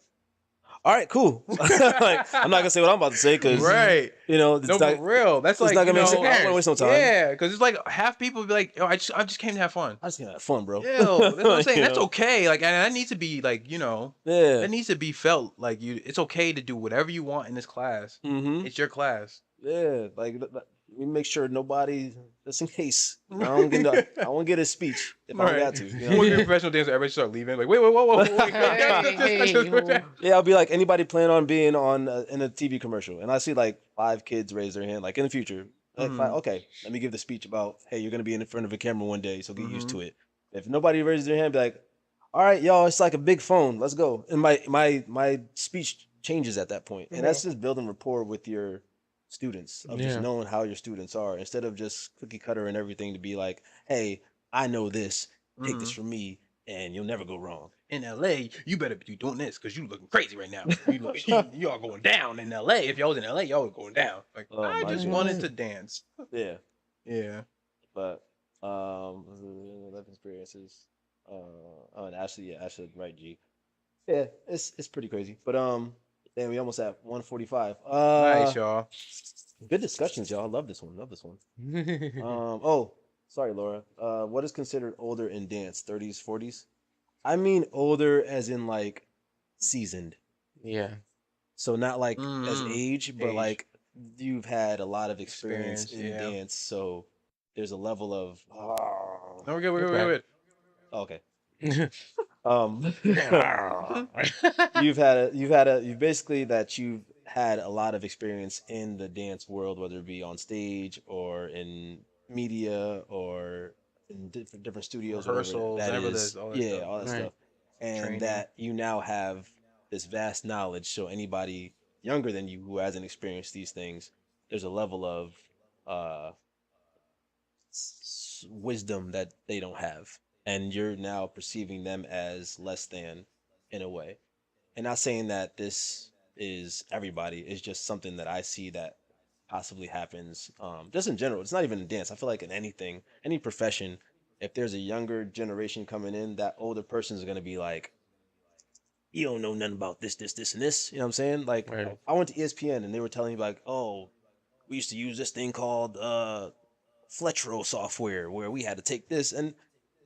all right, cool. Like, I'm not gonna say what I'm about to say because right. it's No, not, for real. That's it's like not gonna you make sense. know, I don't wanna waste no time. Yeah, because it's like half people be like, "Yo, I just came to have fun." I just gonna have fun, bro. Yeah, that's what I'm saying. You That's know? okay. Like, and that needs to be like, Yeah. that needs to be felt like you. It's okay to do whatever you want in this class. Mm-hmm. It's your class. Yeah. Like we make sure nobody, just in case, I won't get a speech if I don't got to. You know? You want to be a professional dancer? Everybody start leaving. Like, wait, whoa. Hey. Yeah, I'll be like, anybody plan on being on in a TV commercial? And I see like 5 kids raise their hand, like in the future. Like, fine, okay, let me give the speech about, hey, you're gonna be in front of a camera one day, so get used to it. If nobody raises their hand, be like, all right, y'all, it's like a big phone. Let's go. And my speech changes at that point, and that's just building rapport with your students of just knowing how your students are instead of just cookie cutter and everything to be like, hey, I know this. Take this from me, and you'll never go wrong. In LA, you better be doing this because you looking crazy right now. You are going down in LA. If y'all was in LA, y'all was going down. Like, Oh, I my just goodness. wanted to dance. Yeah. Yeah. But life experiences. And Ashley, right, G. Yeah, it's pretty crazy. But damn, we almost at 1:45. Nice, y'all. Good discussions, y'all. I love this one. Oh, sorry, Laura. What is considered older in dance? 30s, 40s? I mean older as in like seasoned. Yeah. So not like as age, but Age. like you've had a lot of experience in yeah. dance. So there's a level of No, we're good. okay. You've basically that you've had a lot of experience in the dance world, whether it be on stage or in media or in different studios, Rehearsals, whatever whatever that is. all that Yeah, stuff. all that Right. stuff. and Training. that you now have this vast knowledge. So anybody younger than you who hasn't experienced these things, there's a level of uh, wisdom that they don't have, and you're now perceiving them as less than in a way. And not saying that this is everybody. It's just something that I see that possibly happens. Just in general, it's not even in dance. I feel like in anything, any profession, if there's a younger generation coming in, that older person is gonna be like, "You don't know nothing about this, this, this, and this." You know what I'm saying? Like, Right. I went to ESPN and they were telling me like, "Oh, we used to use this thing called Fletchro software where we had to take this," and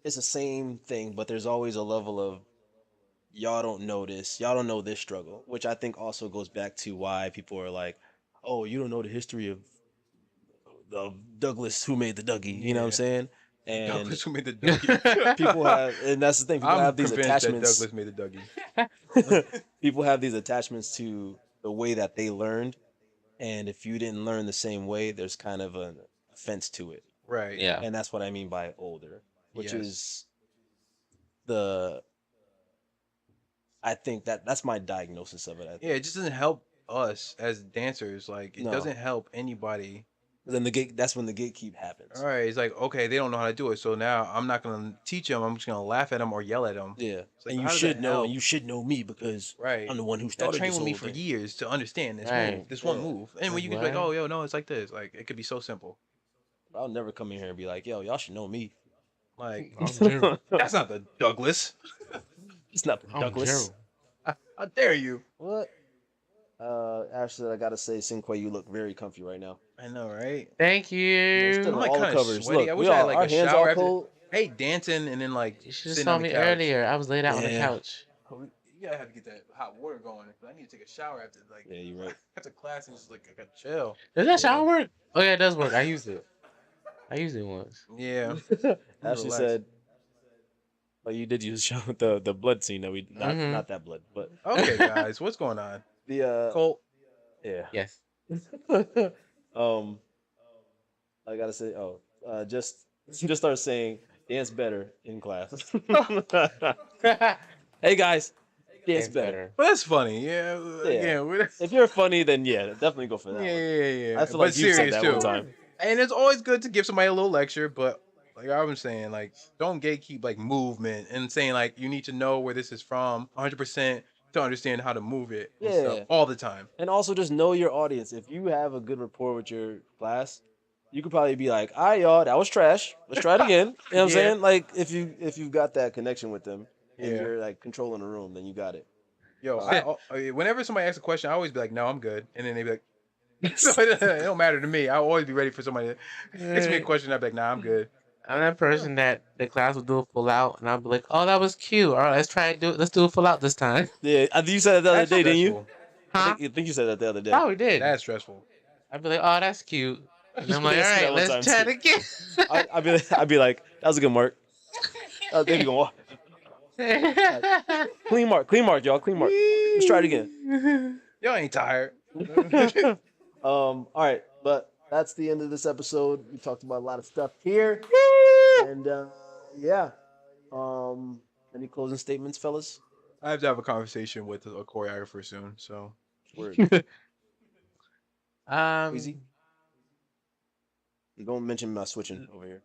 it's the same thing, but there's always a level of y'all don't know this, y'all don't know this struggle, which I think also goes back to why people are like, "Oh, you don't know the history of Douglas who made the Dougie." You know what I'm Yeah. saying? And Douglas who made the Dougie. people have, and that's the thing, people I'm have these convinced that attachments. Douglas made the Dougie. People have these attachments to the way that they learned, and if you didn't learn the same way, there's kind of an offense to it. Right. Yeah. And that's what I mean by older, which Yes. is the I think that's my diagnosis of it. I think. Yeah, it just doesn't help us as dancers. Like it No. doesn't help anybody. Then that's when the gatekeep happens. All right, it's like okay, they don't know how to do it, so now I'm not gonna teach them. I'm just gonna laugh at them or yell at them. Yeah, It's like, and how you does should that know, help? and you should know me because Right. I'm the one who That started trained this with me whole for thing. years to understand this Right. move, this one Yeah. move. And when Like, you can be like, what? oh, yo, no, it's like this. Like it could be so simple. I'll never come in here and be like, "Yo, y'all should know me." Like I'm Gerald. that's not the Douglas. It's not the I'm Douglas. Gerald. How dare you? What? Ashley, I gotta say, Sinquay, you look very comfy right now. I know, right? Thank you. Still I'm on like all the kinda covers. sweaty. Look, I we wish I had all, like our a hands shower all after. cold. I hate dancing and then like You should have sitting saw on the me couch. earlier. I was laid out on the Yeah. couch. You gotta have to get that hot water going. 'Cause I need to take a shower after like Yeah, you're right. after class and just like I gotta chill. Does that shower work? Oh yeah, it does work. I used it. I used it once. Yeah. Ashley Relax. said, "Oh, you did use the blood scene that we not Mhm. not that blood, but Okay, guys, what's going on? the Colt. yeah." Yes. I gotta say, just start saying dance better in class. Hey guys, dance better. Well, that's funny. Yeah. Yeah. Yeah. If you're funny, then yeah, definitely go for Yeah, that. one. yeah. I feel But like you said serious that too. one time. And it's always good to give somebody a little lecture, but like I was saying, like don't gatekeep like movement and saying like you need to know where this is from 100% to understand how to move it and stuff Yeah. all the time. And also just know your audience. If you have a good rapport with your class, you could probably be like, "All right, y'all, that was trash. Let's try it again." You know what I'm Yeah. saying? Like if you've got that connection with them and Yeah. you're like controlling the room, then you got it. Yo, whenever somebody asks a question, I always be like, "No, I'm good," and then they be like, "So it don't matter to me." I always be ready for somebody to ask me a question. I'd be like, "Nah, I'm good." I'm that person that the class would do a full out, and I'll be like, "Oh, that was cute. All right, let's try and do it. Let's do a full out this time." Yeah, I think you said that the other That's day, didn't you? stressful. Huh? I think you said that the other day. Probably did. That's stressful. I'd be like, "Oh, that's cute," and I'm like, Yeah, "All I said that right, one let's time, try it again." I'd be like, "That was a good mark. There you go. Clean mark, y'all. Clean mark. Let's try it again." Y'all ain't tired. All right, but that's the end of this episode. We talked about a lot of stuff here, and yeah. Any closing statements, fellas? I have to have a conversation with a choreographer soon. So Word. Um, Easy. Don't mention my switching over here.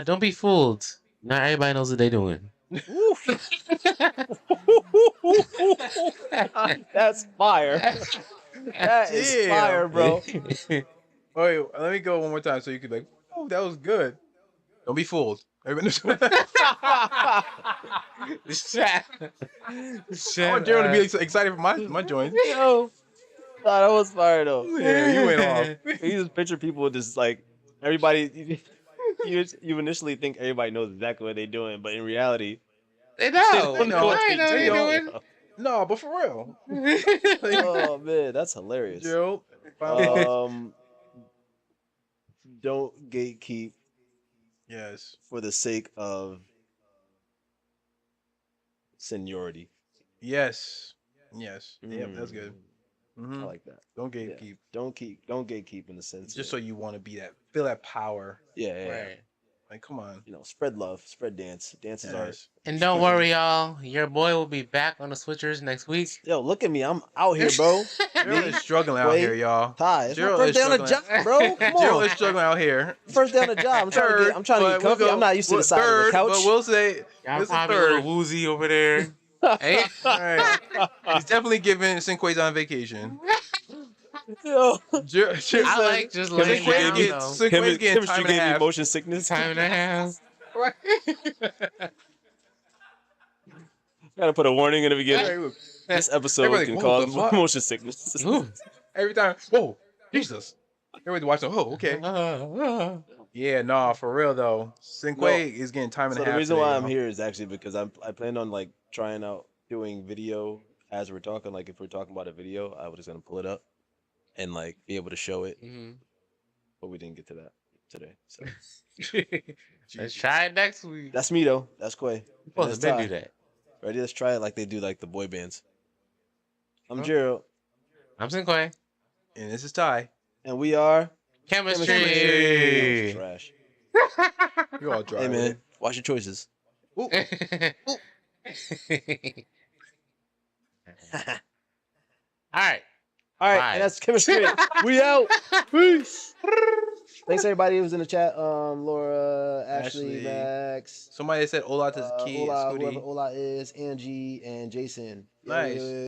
don't be fooled. Not everybody knows what they're doing. That's fire. That is Damn. fire, bro. oh, wait, let me go one more time so you could be like, "Oh, that was good." Don't be fooled. Everybody knows- I want Gerald to be excited for my joint. Yo, nah, that was fire though. Yeah, you went off. You just picture people just like everybody. You initially think everybody knows exactly what they're doing, but in reality, They know. They know. I know what They you're know. doing. No, but for real. Oh man, that's hilarious. Gerald, final thoughts? Don't gatekeep Yes. for the sake of seniority. Yes. Yes. Yep, that's good. I Mhm. like that. Don't Yeah. gatekeep. Don't gatekeep in the sense. Just of, so you want to be that, feel that power. yeah. Right. Like, come on. You know, spread love, spread dance. Dance is art. Yes. And don't worry, y'all. Your boy will be back on the Switchers next week. Yo, look at me. I'm out here, bro. Gerald is struggling out Wait. here, y'all. Ty, it's my Gerald first is day on the job, struggling. bro. Come Gerald on. is struggling out here. First day on the job. I'm trying to get but comfy. we'll I'm not used to the side of third, the couch. But we'll say Y'all it's a probably a little third. woozy over there. Hey, all right. He's definitely giving Cinquay's on vacation. Yo. I like just laying down, though. Cinquay's getting time and a gave me half. motion sickness. Time and a half. Gotta put a warning in the beginning. Every This episode Everybody, can whoa, the cause fuck? motion sickness. Ooh. time, whoa, Jesus. Everybody's watching. Oh, okay. Yeah, nah, for real though. Cinquay is getting time and So a half. the reason today, why I'm y'all. here is actually because I planned on like trying out doing video as we're talking. Like if we're talking about a video, I was just gonna pull it up and like be able to show it, Mhm. but we didn't get to that today. So Let's try it next week. that's me though. That's Quay. You're supposed to Ty. do that. Ready? Let's try it like they do like the boy bands. I'm Huh? Gerald, I'm Cinquay. And this is Ty. and we are Chemistry. Trash. You're all dry. Hey with man, it. watch your choices. All right. All right, Bye. and that's chemistry. We out. Peace. Thanks everybody who was in the chat. Laura, Ashley, Ashley. Max, Somebody said Ola to Key. Ola, Scooty. whoever Ola is, Angie, and Jason. Nice. Yeah.